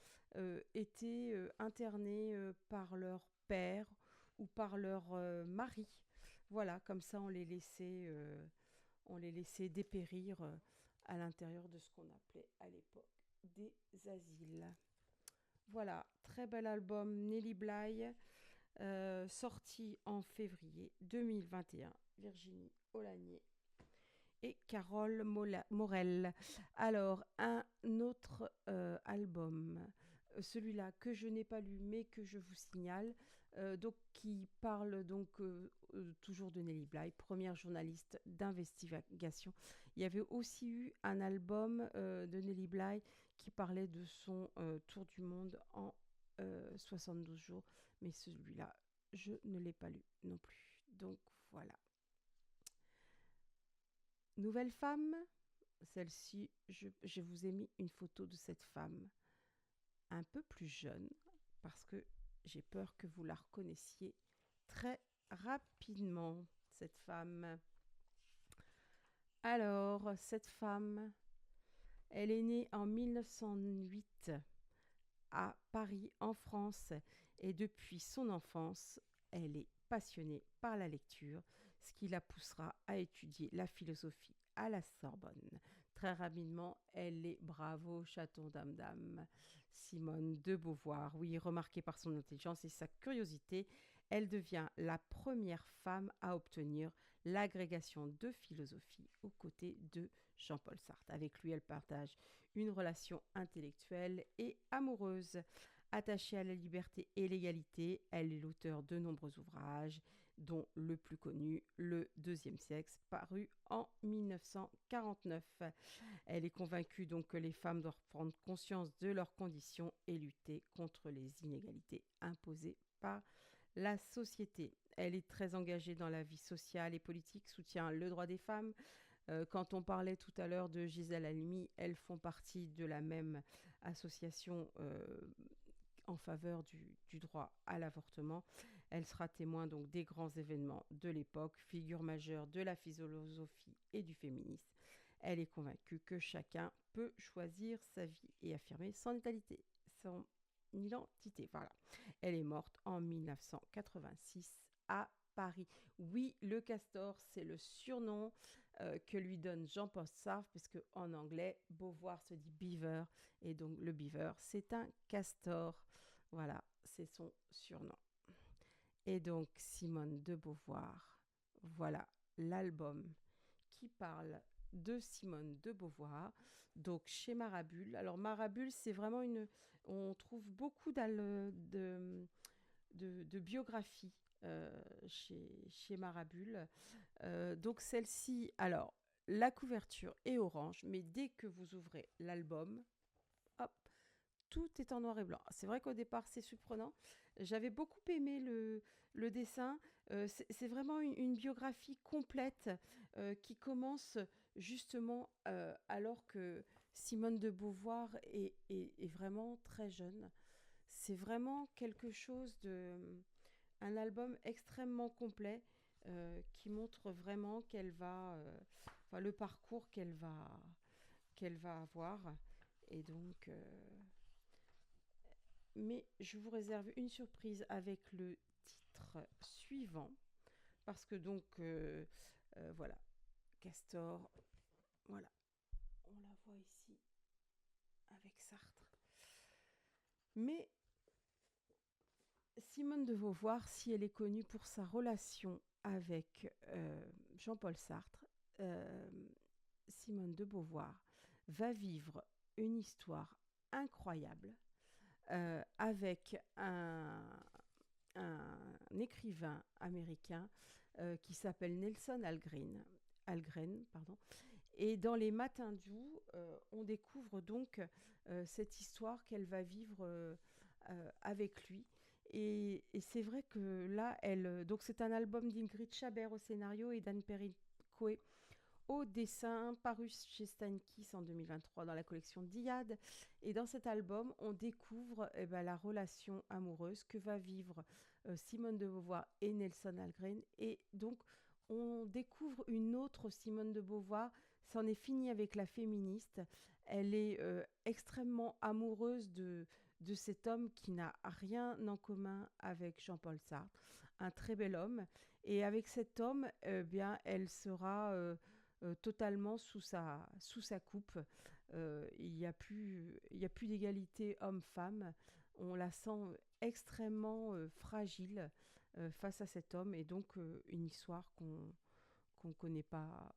étaient internées par leur père ou par leur mari. Voilà, comme ça on les laissait dépérir à l'intérieur de ce qu'on appelait à l'époque des asiles. Voilà, très bel album Nelly Bly, sorti en février 2021. Virginie Olanier et Carole Morel. Alors, un autre album, celui-là que je n'ai pas lu mais que je vous signale, donc qui parle donc toujours de Nelly Bly, première journaliste d'investigation. Il y avait aussi eu un album de Nelly Bly qui parlait de son tour du monde en 72 jours, mais celui-là, je ne l'ai pas lu non plus. Donc voilà. Nouvelle femme, celle-ci, je vous ai mis une photo de cette femme un peu plus jeune parce que j'ai peur que vous la reconnaissiez très rapidement, cette femme. Alors, cette femme, elle est née en 1908 à Paris, en France, et depuis son enfance, elle est passionnée par la lecture, ce qui la poussera à étudier la philosophie à la Sorbonne. Très rapidement, elle est bravo, chaton dame dame. Simone de Beauvoir, oui, remarquée par son intelligence et sa curiosité, elle devient la première femme à obtenir l'agrégation de philosophie aux côtés de Jean-Paul Sartre. Avec lui, elle partage une relation intellectuelle et amoureuse. Attachée à la liberté et l'égalité, elle est l'auteur de nombreux ouvrages, dont le plus connu, Le deuxième sexe, paru en 1949. Elle est convaincue donc que les femmes doivent prendre conscience de leurs conditions et lutter contre les inégalités imposées par la société. Elle est très engagée dans la vie sociale et politique, soutient le droit des femmes. Quand on parlait tout à l'heure de Gisèle Halimi, elles font partie de la même association en faveur du droit à l'avortement. Elle sera témoin donc des grands événements de l'époque, figure majeure de la philosophie et du féminisme. Elle est convaincue que chacun peut choisir sa vie et affirmer son identité. Voilà. Elle est morte en 1986 à Paris. Oui, le castor, c'est le surnom que lui donne Jean-Paul Sartre, puisque en anglais, Beauvoir se dit beaver, et donc le beaver, c'est un castor. Voilà, c'est son surnom. Et donc Simone de Beauvoir, voilà l'album qui parle de Simone de Beauvoir, donc chez Marabule. Alors Marabule, c'est vraiment une... On trouve beaucoup de biographies chez Marabule. Donc celle-ci, alors la couverture est orange, mais dès que vous ouvrez l'album, hop, tout est en noir et blanc. C'est vrai qu'au départ, c'est surprenant. J'avais beaucoup aimé le dessin. C'est vraiment une biographie complète qui commence justement alors que Simone de Beauvoir est vraiment très jeune. C'est vraiment quelque chose de... Un album extrêmement complet qui montre vraiment enfin, le parcours qu'elle va avoir. Et donc, mais je vous réserve une surprise avec le titre suivant, parce que donc, voilà, Castor, voilà, on la voit ici avec Sartre. Mais Simone de Beauvoir, si elle est connue pour sa relation avec Jean-Paul Sartre, euh, Simone de Beauvoir va vivre une histoire incroyable avec un écrivain américain qui s'appelle Nelson Algren. Algren, pardon. Et dans Les Matins doux, on découvre donc cette histoire qu'elle va vivre avec lui. Et c'est vrai que là, donc c'est un album d'Ingrid Chabert au scénario et d'Anne Perricoé au dessin, paru chez Stan Kiss en 2023 dans la collection Dyad. Et dans cet album, on découvre la relation amoureuse que va vivre Simone de Beauvoir et Nelson Algren. Et donc, on découvre une autre Simone de Beauvoir. C'en est fini avec la féministe. Elle est extrêmement amoureuse de cet homme qui n'a rien en commun avec Jean-Paul Sartre, un très bel homme. Et avec cet homme, elle sera totalement sous sa coupe. Il n'y a plus d'égalité homme-femme. On la sent extrêmement fragile face à cet homme. Et donc, une histoire qu'on connaît pas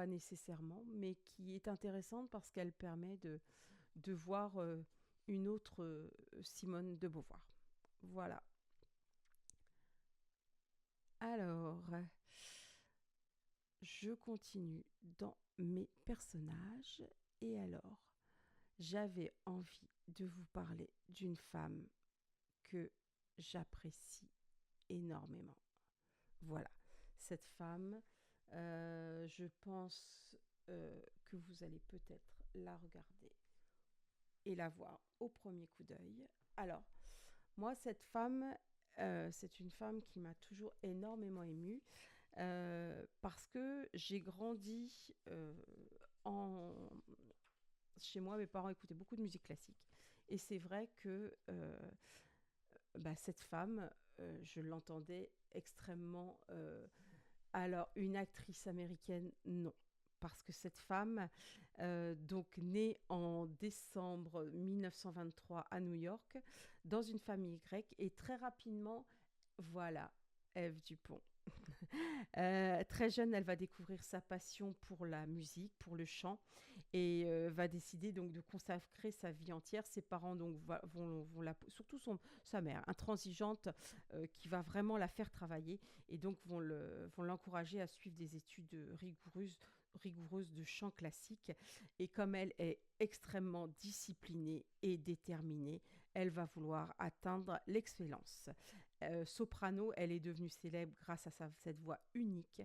nécessairement, mais qui est intéressante parce qu'elle permet de voir une autre Simone de Beauvoir. Voilà. Alors, je continue dans mes personnages. Et alors, j'avais envie de vous parler d'une femme que j'apprécie énormément. Voilà, cette femme, je pense que vous allez peut-être la regarder et la voir au premier coup d'œil. Alors, moi, cette femme, c'est une femme qui m'a toujours énormément émue parce que j'ai grandi en... Chez moi, mes parents écoutaient beaucoup de musique classique. Et c'est vrai que cette femme, je l'entendais extrêmement... alors, une actrice américaine, non. Parce que cette femme, donc née en décembre 1923 à New York, dans une famille grecque, et très rapidement, voilà, Ève Dupont. Très jeune, elle va découvrir sa passion pour la musique, pour le chant, et va décider donc de consacrer sa vie entière. Ses parents donc vont surtout sa mère, intransigeante, qui va vraiment la faire travailler, et donc vont l'encourager à suivre des études rigoureuses de chant classique. Et comme elle est extrêmement disciplinée et déterminée, elle va vouloir atteindre l'excellence. Soprano, elle est devenue célèbre grâce à cette voix unique,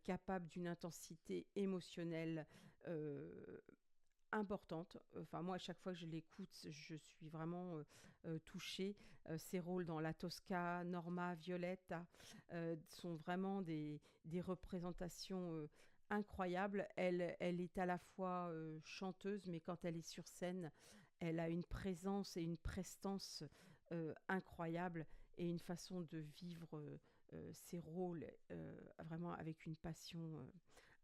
capable d'une intensité émotionnelle importante. Enfin, moi, à chaque fois que je l'écoute, je suis vraiment touchée. Ses rôles dans La Tosca, Norma, Violetta sont vraiment des représentations incroyables. Elle est à la fois chanteuse, mais quand elle est sur scène, elle a une présence et une prestance incroyable, et une façon de vivre ses rôles vraiment avec une passion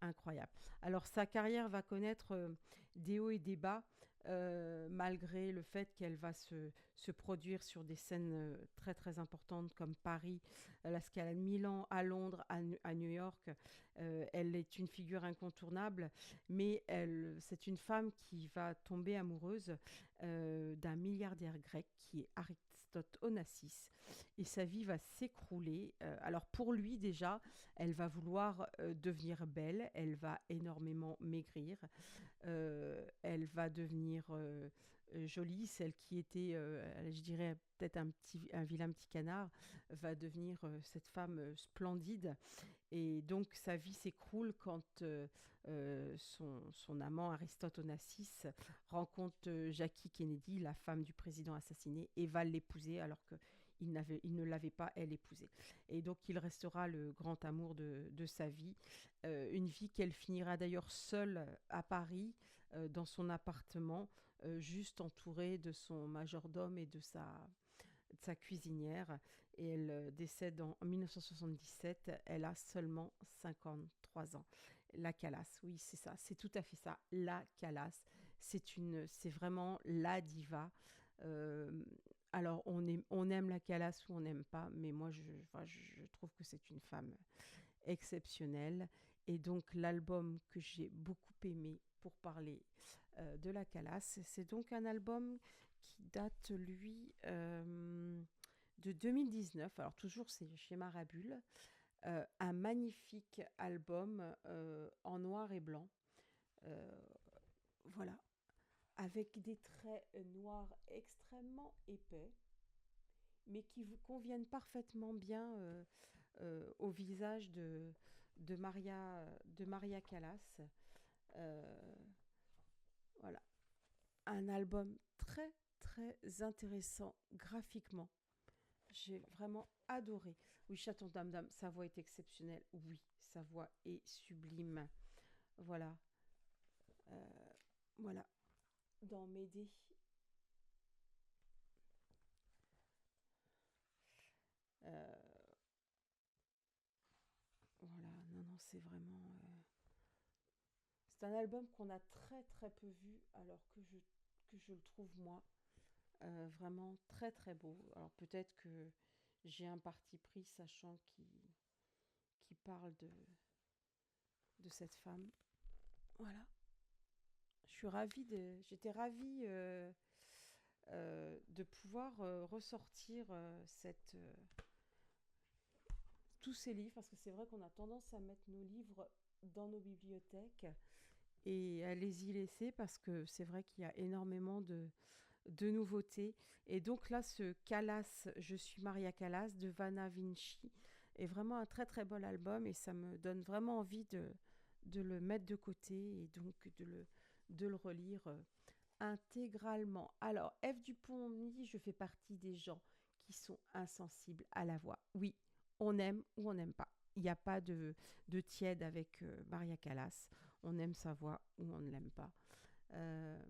incroyable. Alors sa carrière va connaître des hauts et des bas, malgré le fait qu'elle va se produire sur des scènes très très importantes comme Paris, la Scala de Milan, à Londres, à New York. Elle est une figure incontournable, mais c'est une femme qui va tomber amoureuse d'un milliardaire grec qui est Aristote Onassis, et sa vie va s'écrouler. Alors pour lui déjà, elle va vouloir devenir belle, elle va énormément maigrir, elle va devenir jolie, celle qui était, je dirais peut-être un vilain petit canard, va devenir cette femme splendide. Et donc sa vie s'écroule quand son amant Aristote Onassis rencontre Jackie Kennedy, la femme du président assassiné, et va l'épouser alors qu'il ne l'avait pas, elle, épousée. Et donc il restera le grand amour de sa vie. Une vie qu'elle finira d'ailleurs seule à Paris, dans son appartement, juste entourée de son majordome et de sa cuisinière. Et elle décède en 1977. Elle a seulement 53 ans. La Calas, oui, c'est ça, c'est tout à fait ça. La Calas, c'est vraiment la diva. Euh, alors, on aime la Calas ou on n'aime pas, mais moi, je trouve que c'est une femme exceptionnelle. Et donc, l'album que j'ai beaucoup aimé pour parler de la Calas, c'est donc un album qui date, lui, de 2019. Alors, toujours, c'est chez Marabule. Un magnifique album en noir et blanc. Euh, voilà. Avec des traits noirs extrêmement épais, mais qui vous conviennent parfaitement bien au visage de Maria Callas. Euh, voilà, un album très très intéressant graphiquement. J'ai vraiment adoré. Oui, Chaton Dame Dame, sa voix est exceptionnelle. Oui, sa voix est sublime. Voilà, euh, voilà. Dans Médée, euh, voilà, non, non, c'est vraiment. C'est un album qu'on a très très peu vu, alors que je le trouve moi vraiment très très beau. Alors peut-être que j'ai un parti pris, sachant qu'il parle de cette femme. Voilà. J'étais ravie de pouvoir ressortir tous ces livres, parce que c'est vrai qu'on a tendance à mettre nos livres dans nos bibliothèques et à les y laisser, parce que c'est vrai qu'il y a énormément de nouveautés. Et donc là, ce Callas, Je suis Maria Callas de Vanna Vinci est vraiment un très très bon album, et ça me donne vraiment envie de le mettre de côté et donc de le relire intégralement. Alors, F. Dupont-Moretti, je fais partie des gens qui sont insensibles à la voix. Oui, on aime ou on n'aime pas. Il n'y a pas de tiède avec Maria Callas. On aime sa voix ou on ne l'aime pas. Euh,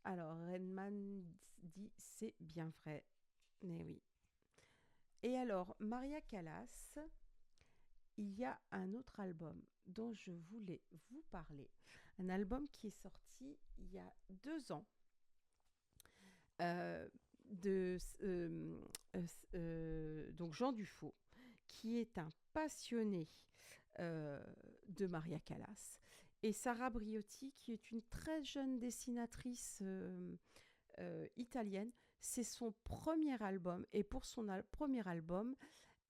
alors, Redman dit c'est bien vrai. Mais oui. Et alors, Maria Callas, il y a un autre album dont je voulais vous parler. Un album qui est sorti il y a 2 ans euh, de donc Jean Dufaux, qui est un passionné euh, de Maria Callas, et Sarah Briotti, qui est une très jeune dessinatrice italienne. C'est son premier album, et pour son premier album,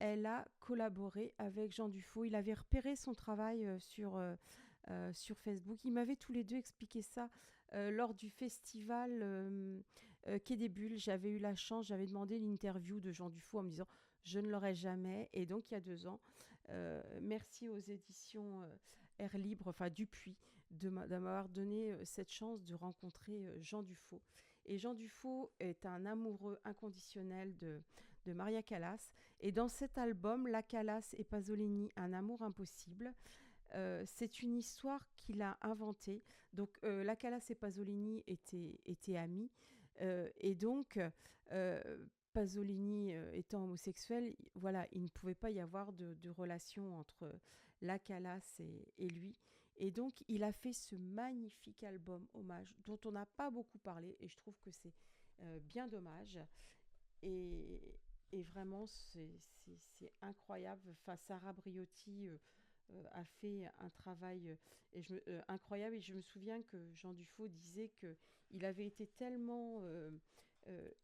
elle a collaboré avec Jean Dufaux. Il avait repéré son travail sur Facebook. Ils m'avaient tous les deux expliqué ça lors du festival Quai des Bulles. J'avais eu la chance, j'avais demandé l'interview de Jean Dufaux en me disant je ne l'aurai jamais. Et donc il y a 2 ans, merci aux éditions Air Libre, enfin Dupuis, de m'avoir donné cette chance de rencontrer Jean Dufaux. Et Jean Dufaux est un amoureux inconditionnel de Maria Callas. Et dans cet album, La Callas et Pasolini, Un amour impossible, c'est une histoire qu'il a inventée. Donc, La Callas et Pasolini étaient amis. Et donc, Pasolini étant homosexuel, voilà, il ne pouvait pas y avoir de relation entre La Callas et lui. Et donc, il a fait ce magnifique album hommage dont on n'a pas beaucoup parlé, et je trouve que c'est bien dommage. Et, et vraiment, c'est incroyable. Enfin, Sarah Briotti a fait un travail incroyable. Et je me souviens que Jean Dufaux disait qu'il avait été tellement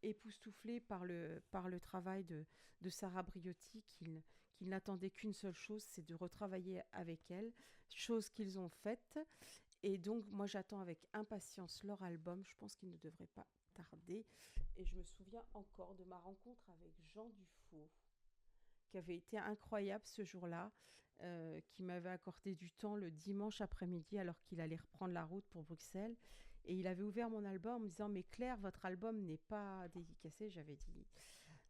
époustouflé par le travail de Sarah Briotti qu'il n'attendait qu'une seule chose, c'est de retravailler avec elle, chose qu'ils ont faite. Et donc, moi, j'attends avec impatience leur album. Je pense qu'il ne devrait pas tarder. Et je me souviens encore de ma rencontre avec Jean Dufaux, qui avait été incroyable ce jour-là, qui m'avait accordé du temps le dimanche après-midi alors qu'il allait reprendre la route pour Bruxelles. Et il avait ouvert mon album en me disant mais Claire, votre album n'est pas dédicacé. J'avais dit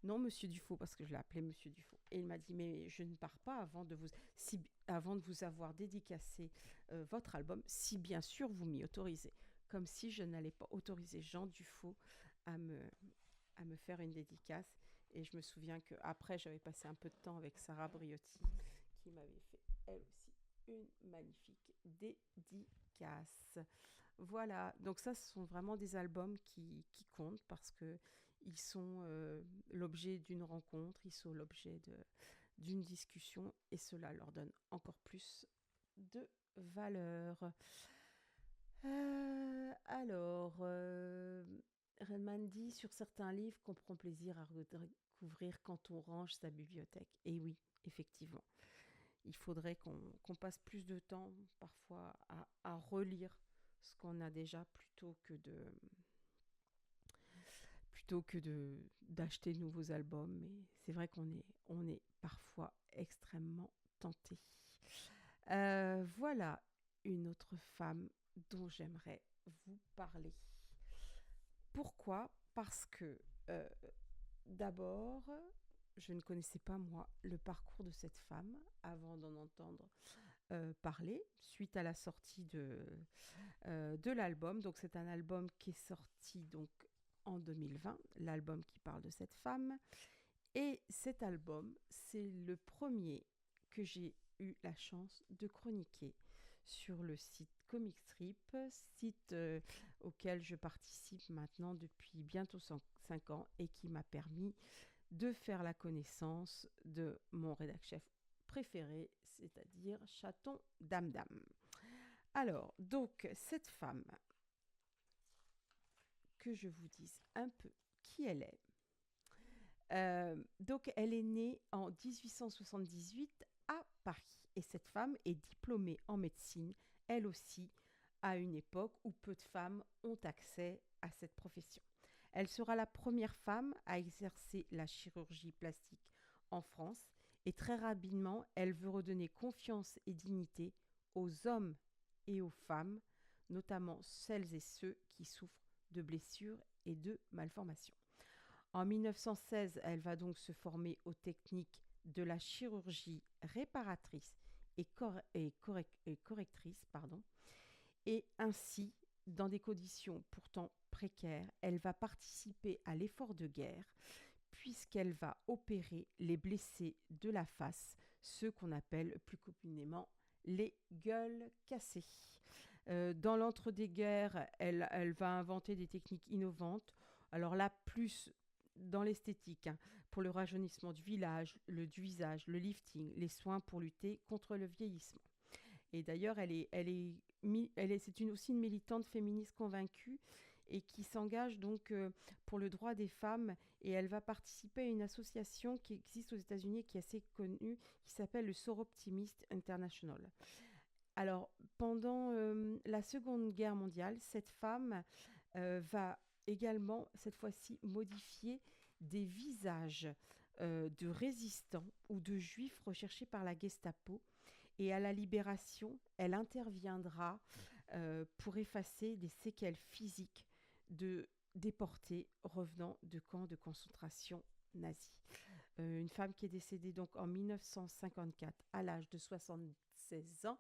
non, Monsieur Dufaux, parce que je l'ai appelé Monsieur Dufaux. Et il m'a dit mais je ne pars pas avant de vous avoir dédicacé votre album, si bien sûr vous m'y autorisez. Comme si je n'allais pas autoriser Jean Dufaux à me, à me faire une dédicace. Et je me souviens qu'après, j'avais passé un peu de temps avec Sarah Briotti, qui m'avait fait, elle aussi, une magnifique dédicace. Voilà, donc ça, ce sont vraiment des albums qui comptent, parce que ils sont l'objet d'une rencontre, ils sont l'objet d'une discussion, et cela leur donne encore plus de valeur. Redman dit sur certains livres qu'on prend plaisir à redécouvrir quand on range sa bibliothèque. Et oui, effectivement, il faudrait qu'on passe plus de temps parfois à relire ce qu'on a déjà, plutôt que d'acheter de nouveaux albums. Mais c'est vrai on est parfois extrêmement tenté. Voilà une autre femme dont j'aimerais vous parler. Pourquoi? Parce que euh, d'abord, je ne connaissais pas moi le parcours de cette femme avant d'en entendre parler suite à la sortie de l'album. Donc c'est un album qui est sorti donc en 2020, l'album qui parle de cette femme. Et cet album, c'est le premier que j'ai eu la chance de chroniquer sur le site Comic Strip, site auquel je participe maintenant depuis bientôt 5 ans et qui m'a permis de faire la connaissance de mon rédac-chef préféré, c'est-à-dire Chaton Dam Dam. Alors, donc, cette femme, que je vous dise un peu qui elle est. Donc, elle est née en 1878 à Paris. Et cette femme est diplômée en médecine, elle aussi, à une époque où peu de femmes ont accès à cette profession. Elle sera la première femme à exercer la chirurgie plastique en France et très rapidement, elle veut redonner confiance et dignité aux hommes et aux femmes, notamment celles et ceux qui souffrent de blessures et de malformations. En 1916, elle va donc se former aux techniques de la chirurgie réparatrice et correctrice, pardon. Et ainsi, dans des conditions pourtant précaires, elle va participer à l'effort de guerre puisqu'elle va opérer les blessés de la face, ceux qu'on appelle plus communément les gueules cassées. Dans l'entre-deux-guerres, elle va inventer des techniques innovantes. Alors là, plus dans l'esthétique, hein, pour le rajeunissement du visage, le lifting, les soins pour lutter contre le vieillissement. Et d'ailleurs, c'est aussi une militante féministe convaincue et qui s'engage donc pour le droit des femmes. Et elle va participer à une association qui existe aux États-Unis, qui est assez connue, qui s'appelle le Soroptimist International. Alors, pendant la Seconde Guerre mondiale, cette femme va également, cette fois-ci, modifier des visages de résistants ou de juifs recherchés par la Gestapo. Et à la libération, elle interviendra pour effacer des séquelles physiques de déportés revenant de camps de concentration nazis. Une femme qui est décédée donc en 1954 à l'âge de 76 ans.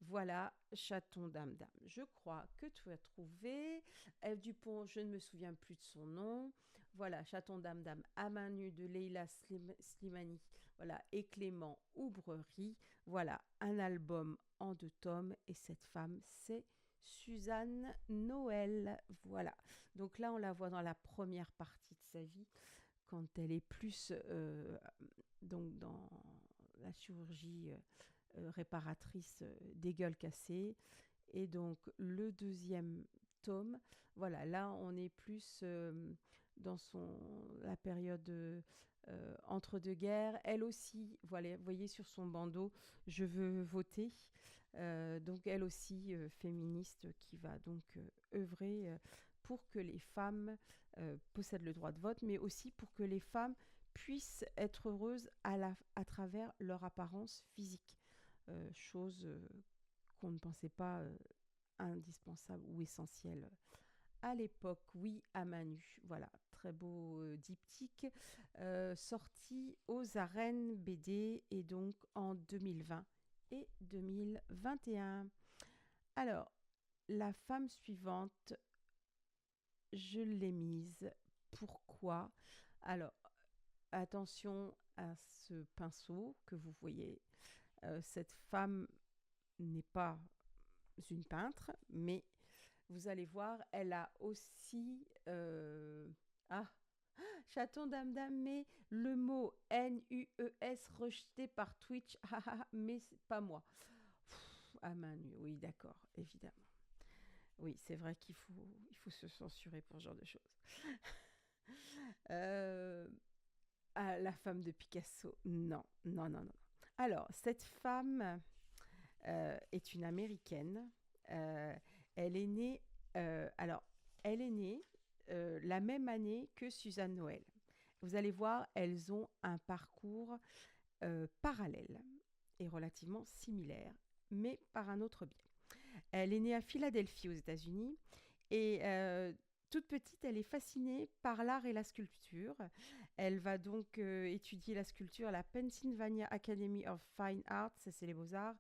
Voilà, Chaton Dame Dame. Je crois que tu as trouvé. Ève Dupont, je ne me souviens plus de son nom. Voilà, Chaton Dame Dame, à main nue de Leila Slimani. Voilà, et Clément Oubrerie. Voilà, un album en 2 tomes. Et cette femme, c'est Suzanne Noël. Voilà. Donc là, on la voit dans la première partie de sa vie, quand elle est plus donc dans la chirurgie réparatrice des gueules cassées. Et donc le deuxième tome, voilà, là on est plus dans la période entre-deux-guerres. Elle aussi, voilà, vous voyez sur son bandeau, je veux voter. Donc elle aussi féministe qui va donc œuvrer pour que les femmes possèdent le droit de vote, mais aussi pour que les femmes puissent être heureuses à travers leur apparence physique. Chose qu'on ne pensait pas indispensable ou essentielle à l'époque. Oui, à main nue. Voilà, très beau diptyque, sorti aux arènes BD et donc en 2020 et 2021. Alors, la femme suivante, je l'ai mise. Pourquoi? Alors, attention à ce pinceau que vous voyez. Cette femme n'est pas une peintre, mais vous allez voir, elle a aussi... Ah, Chaton Dame Dame, mais le mot NUES rejeté par Twitch, mais c'est pas moi. À main nue, oui, d'accord, évidemment. Oui, c'est vrai il faut se censurer pour ce genre de choses. Euh, la femme de Picasso, non, non, non, non. Alors, cette femme est une Américaine. Euh, elle est née, alors, elle est née la même année que Suzanne Noël. Vous allez voir, elles ont un parcours parallèle et relativement similaire. mais par un autre biais. Elle est née à Philadelphie aux États-Unis et toute petite, elle est fascinée par l'art et la sculpture. Elle va donc étudier la sculpture à la Pennsylvania Academy of Fine Arts, ça c'est les beaux-arts,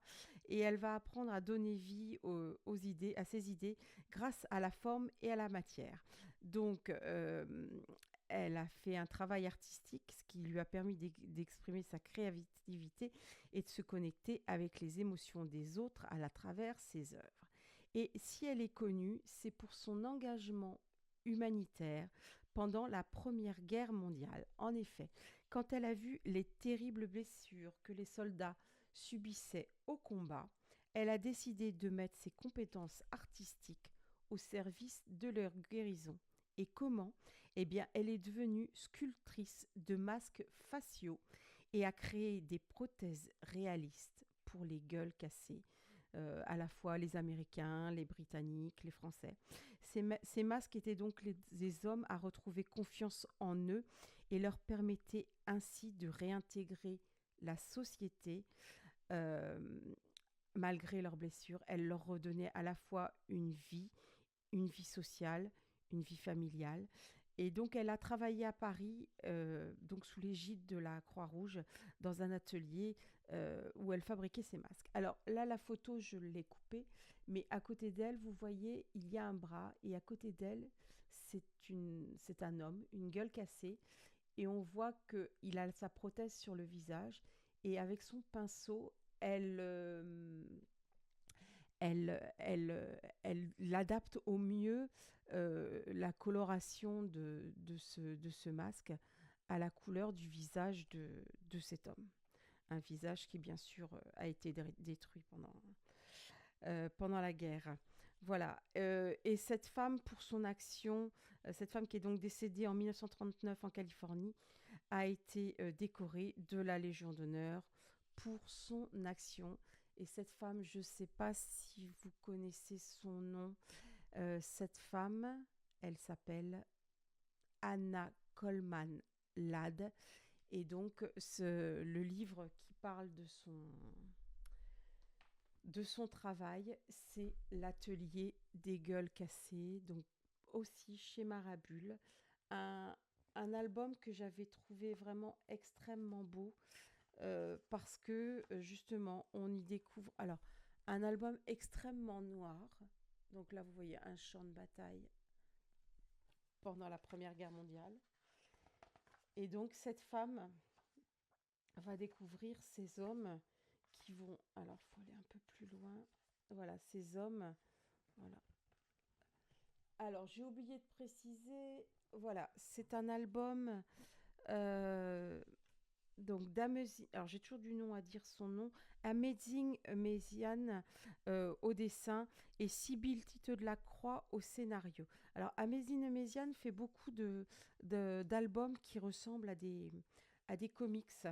et elle va apprendre à donner vie aux idées, à ses idées, grâce à la forme et à la matière. Donc, elle a fait un travail artistique, ce qui lui a permis d'exprimer sa créativité et de se connecter avec les émotions des autres à la travers ses œuvres. Et si elle est connue, c'est pour son engagement humanitaire pendant la Première Guerre mondiale. En effet, quand elle a vu les terribles blessures que les soldats subissaient au combat, elle a décidé de mettre ses compétences artistiques au service de leur guérison. Et comment? Eh bien, elle est devenue sculptrice de masques faciaux et a créé des prothèses réalistes pour les gueules cassées, à la fois les Américains, les Britanniques, les Français. Ces masques étaient donc les hommes à retrouver confiance en eux et leur permettaient ainsi de réintégrer la société euh, malgré leurs blessures. Elle leur redonnait à la fois une vie sociale, une vie familiale. Et donc, elle a travaillé à Paris, donc sous l'égide de la Croix-Rouge, dans un atelier où elle fabriquait ses masques. Alors là, la photo, je l'ai coupée, mais à côté d'elle, vous voyez, il y a un bras, et à côté d'elle, c'est un homme, une gueule cassée, et on voit qu'il a sa prothèse sur le visage, et avec son pinceau, elle l'adapte au mieux la coloration de ce masque à la couleur du visage de cet homme. Un visage qui, bien sûr, a été détruit pendant la guerre. Voilà. Et cette femme, pour son action, cette femme qui est donc décédée en 1939 en Californie, a été décorée de la Légion d'honneur pour son action. Et cette femme, je ne sais pas si vous connaissez son nom. Cette femme, elle s'appelle Anna Coleman Ladd. Et donc, le livre qui parle de son travail, c'est l'atelier des gueules cassées, donc aussi chez Marabule. Un, un album que j'avais trouvé vraiment extrêmement beau parce que justement, on y découvre alors un album extrêmement noir. Donc là, vous voyez un champ de bataille pendant la Première Guerre mondiale. Et donc, cette femme va découvrir ces hommes qui vont... Alors, il faut aller un peu plus loin. Voilà, ces hommes. Voilà. Alors, j'ai oublié de préciser. Voilà, c'est un album euh, donc alors j'ai toujours du nom à dire son nom, Amazing Mesian au dessin et Sybille Tite de la Croix au scénario. Alors Amazing Mesian fait beaucoup d'albums qui ressemblent à des comics.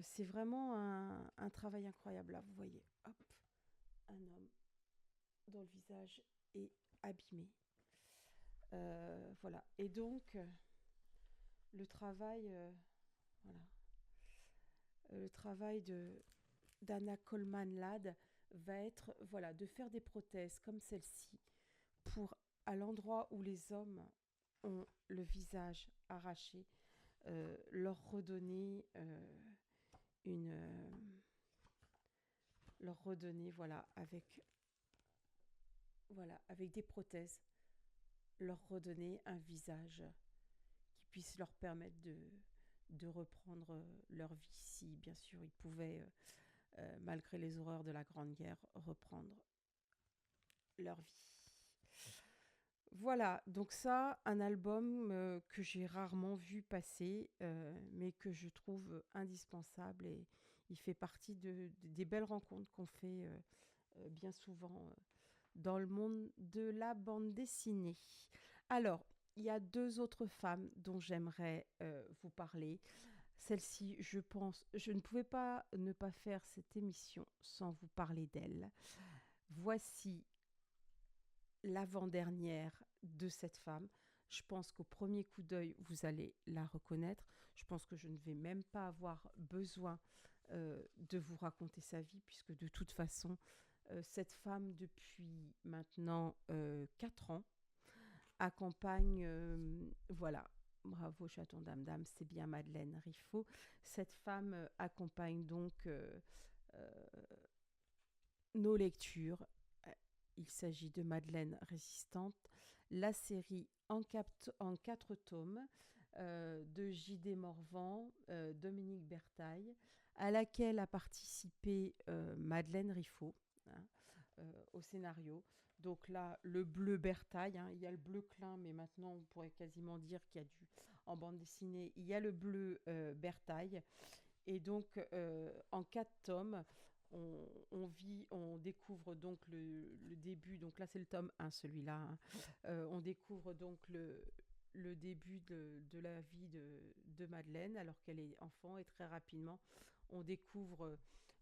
C'est vraiment un travail incroyable. Là, vous voyez, hop, un homme dont le visage est abîmé. Voilà. Et donc, le travail, voilà, le travail d'Anna Coleman Ladd va être voilà, de faire des prothèses comme celle-ci pour, à l'endroit où les hommes ont le visage arraché, leur redonner une... leur redonner, voilà, avec des prothèses, leur redonner un visage qui puisse leur permettre de reprendre leur vie si, bien sûr, ils pouvaient malgré les horreurs de la Grande Guerre, reprendre leur vie. Voilà, donc ça, un album que j'ai rarement vu passer, mais que je trouve indispensable et il fait partie des belles rencontres qu'on fait bien souvent dans le monde de la bande dessinée. Alors, il y a deux autres femmes dont j'aimerais vous parler. Celle-ci, je pense, je ne pouvais pas ne pas faire cette émission sans vous parler d'elle. Voici l'avant-dernière de cette femme. Je pense qu'au premier coup d'œil, vous allez la reconnaître. Je pense que je ne vais même pas avoir besoin de vous raconter sa vie, puisque de toute façon, cette femme, depuis maintenant 4 ans, accompagne, voilà, bravo chaton dame dame, c'est bien Madeleine Riffaut. Cette femme accompagne donc euh, nos lectures. Euh, Il s'agit de Madeleine Résistante, la série en 4 tomes de J.D. Morvan, Dominique Bertaille, à laquelle a participé Madeleine Riffaut, hein, au scénario. Donc là, le bleu Bertaille, hein, il y a le bleu Klein, mais maintenant on pourrait quasiment dire qu'il y a en bande dessinée, il y a le bleu Bertaille. Et donc, en 4 tomes, on découvre donc le début. Donc là, c'est le tome 1, celui-là, hein. On découvre donc le début de la vie de Madeleine alors qu'elle est enfant, et très rapidement, on découvre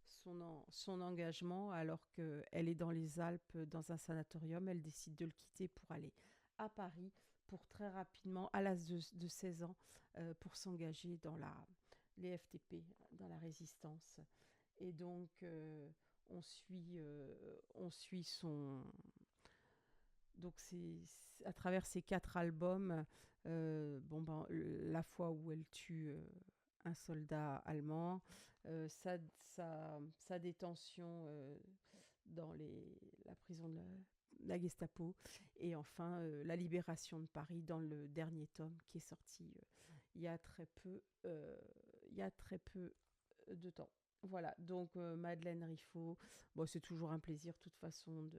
son engagement alors qu'elle est dans les Alpes, dans un sanatorium. Elle décide de le quitter pour aller à Paris, pour très rapidement, à l'âge de 16 ans, pour s'engager dans les FTP, dans la résistance. Et donc, on suit son. Donc, c'est à travers ces 4 albums, bon, ben, la fois où elle tue un soldat allemand, sa détention dans la prison de la Gestapo, et enfin la libération de Paris dans le dernier tome qui est sorti il y a très peu, de temps. Voilà, donc Madeleine Riffaut, bon, c'est toujours un plaisir de toute façon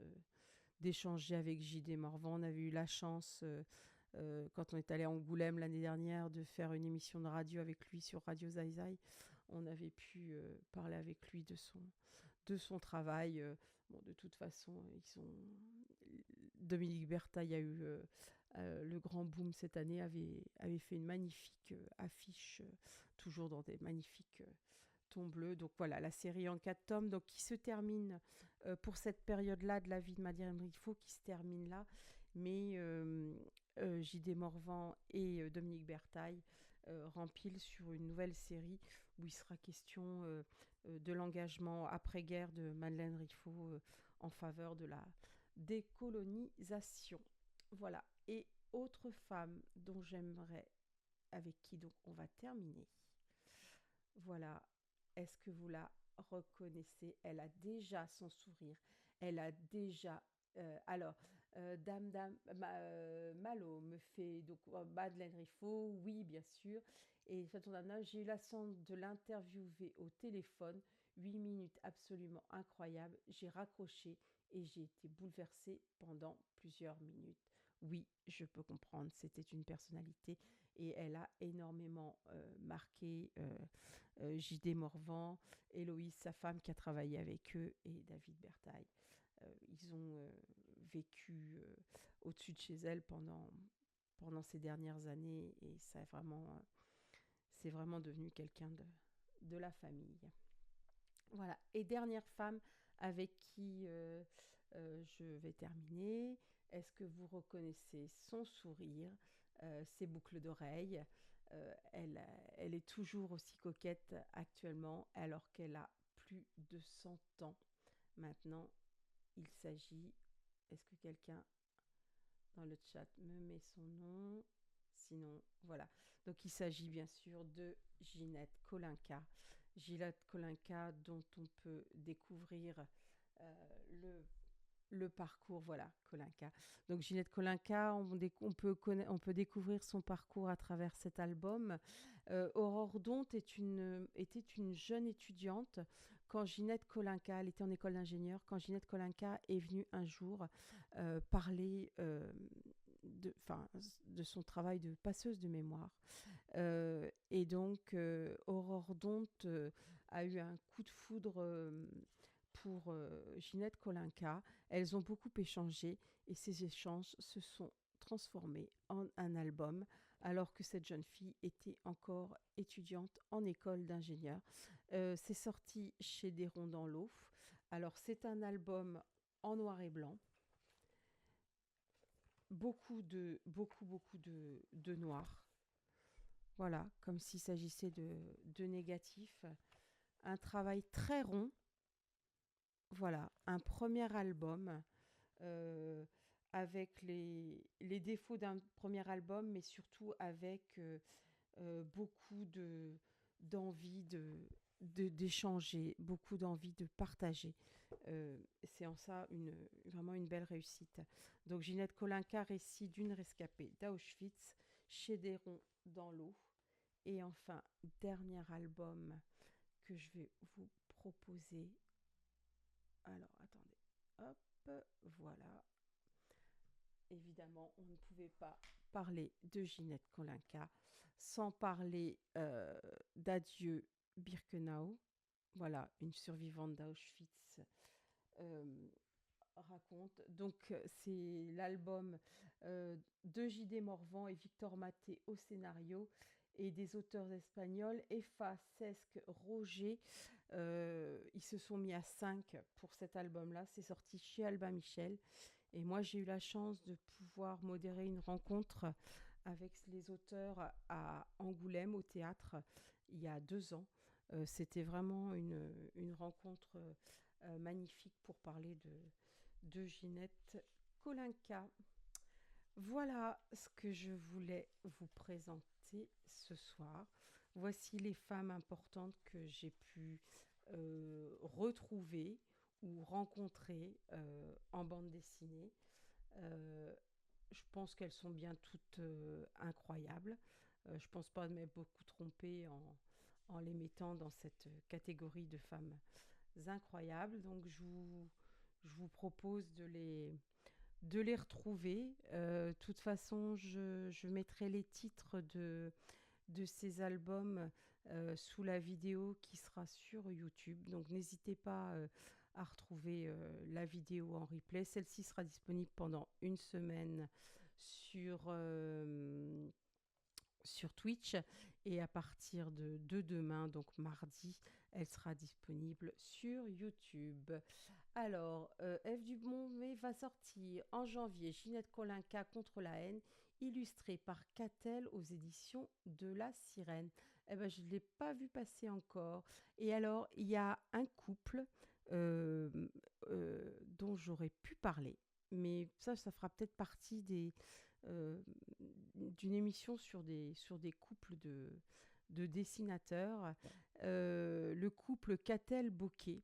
d'échanger avec J.D. Morvan. On avait eu la chance, quand on est allé à Angoulême l'année dernière, de faire une émission de radio avec lui sur Radio Zai. On avait pu parler avec lui de son travail. Bon, de toute façon, Dominique Bertaille a eu le grand boom cette année, avait fait une magnifique affiche, toujours dans des magnifiques tons bleus. Donc voilà, la série en 4 tomes, donc qui se termine pour cette période-là de la vie de Madeleine Riffaut, qui se termine là. Mais J.D. Morvan et Dominique Bertaille rempilent sur une nouvelle série où il sera question de l'engagement après-guerre de Madeleine Riffaut en faveur de la décolonisation. Voilà. Et autre femme dont j'aimerais, avec qui donc on va terminer. Voilà. Est-ce que vous la reconnaissez? Elle a déjà son sourire. Elle a déjà. Alors, Malo me fait donc Madeleine Riffaut, oui, bien sûr. Et j'ai eu la chance de l'interviewer au téléphone. 8 minutes absolument incroyables. J'ai raccroché et j'ai été bouleversée pendant plusieurs minutes. Oui, je peux comprendre. C'était une personnalité et elle a énormément marqué J.D. Morvan, Héloïse, sa femme qui a travaillé avec eux, et David Bertaille. Ils ont vécu au-dessus de chez elle pendant ces dernières années, et c'est vraiment devenu quelqu'un de la famille. Voilà. Et dernière femme avec qui je vais terminer. Est-ce que vous reconnaissez son sourire, ses boucles d'oreilles? Elle est toujours aussi coquette actuellement, alors qu'elle a plus de 100 ans. Maintenant, il s'agit... Est-ce que quelqu'un dans le chat me met son nom? Sinon, voilà. Donc, il s'agit bien sûr de Ginette Kolinka. Ginette Kolinka, dont on peut découvrir le parcours, voilà, Kolinka. Donc Ginette Kolinka, on peut découvrir son parcours à travers cet album. Aurore Donte était une jeune étudiante quand Ginette Kolinka, elle était en école d'ingénieur, quand Ginette Kolinka est venue un jour parler de son travail de passeuse de mémoire. Et donc, Aurore Donte a eu un coup de foudre pour Ginette Kolinka. Elles ont beaucoup échangé et ces échanges se sont transformés en un album alors que cette jeune fille était encore étudiante en école d'ingénieur. C'est sorti chez Desronds dans l'Auf. Alors c'est un album en noir et blanc. Beaucoup de noir. Voilà, comme s'il s'agissait de négatifs. un travail très rond. Voilà, un premier album euh, avec les défauts d'un premier album, mais surtout avec beaucoup d'envie d'échanger, beaucoup d'envie de partager. C'est en ça vraiment une belle réussite. Donc Ginette Kolinka, récit d'une rescapée d'Auschwitz, Chédéron dans l'eau. Et enfin, dernier album que je vais vous proposer. Alors, attendez. Hop, voilà. Évidemment, on ne pouvait pas parler de Ginette Kolinka sans parler d'Adieu Birkenau. Voilà, une survivante d'Auschwitz euh, raconte. Donc, c'est l'album de J.D. Morvan et Victor Maté au scénario et des auteurs espagnols, Efa, Cesc, Roger. Ils se sont mis à 5 pour cet album-là. C'est sorti chez Albin Michel. Et moi, j'ai eu la chance de pouvoir modérer une rencontre avec les auteurs à Angoulême, au théâtre, il y a 2 ans. C'était vraiment une rencontre magnifique pour parler de Ginette Kolinka. Voilà ce que je voulais vous présenter ce soir. Voici les femmes importantes que j'ai pu retrouver ou rencontrer en bande dessinée. Euh, je pense qu'elles sont bien toutes incroyables. Je pense pas m'être beaucoup trompée en les mettant dans cette catégorie de femmes incroyables. Donc je vous propose de les retrouver. De toute façon, je mettrai les titres de ces albums sous la vidéo qui sera sur YouTube. Donc n'hésitez pas à retrouver la vidéo en replay. Celle-ci sera disponible pendant une semaine sur Twitch et à partir de demain, donc mardi, elle sera disponible sur YouTube. Alors, F. Dubonnet va sortir en janvier Ginette Kolinka contre la haine, illustrée par Catel aux éditions de La Sirène. Eh ben, je ne l'ai pas vu passer encore. Et alors, il y a un couple euh, dont j'aurais pu parler, mais ça fera peut-être partie euh, d'une émission sur des couples de dessinateurs. Le couple Catel-Bokeh,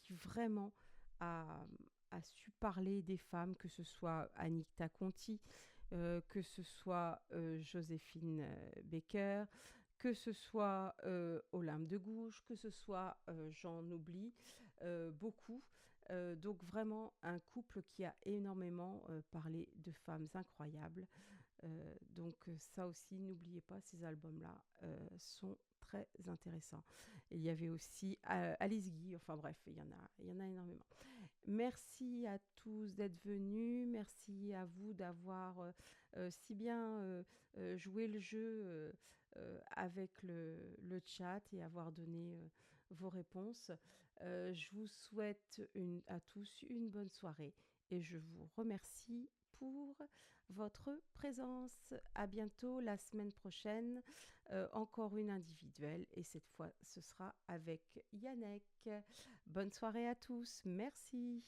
qui vraiment a, a su parler des femmes, que ce soit Anita Conti, que ce soit Joséphine Baker, que ce soit Olympe de Gouges, que ce soit j'en oublie beaucoup. Donc vraiment un couple qui a énormément parlé de femmes incroyables. Donc ça aussi, n'oubliez pas, ces albums-là sont très intéressants. Et il y avait aussi Alice Guy, enfin bref, il y en a énormément. Merci à tous d'être venus, merci à vous d'avoir si bien joué le jeu avec le chat et avoir donné vos réponses. Je vous souhaite à tous une bonne soirée et je vous remercie pour votre présence. À bientôt la semaine prochaine. Encore une individuelle et cette fois ce sera avec Yannick. Bonne soirée à tous. Merci.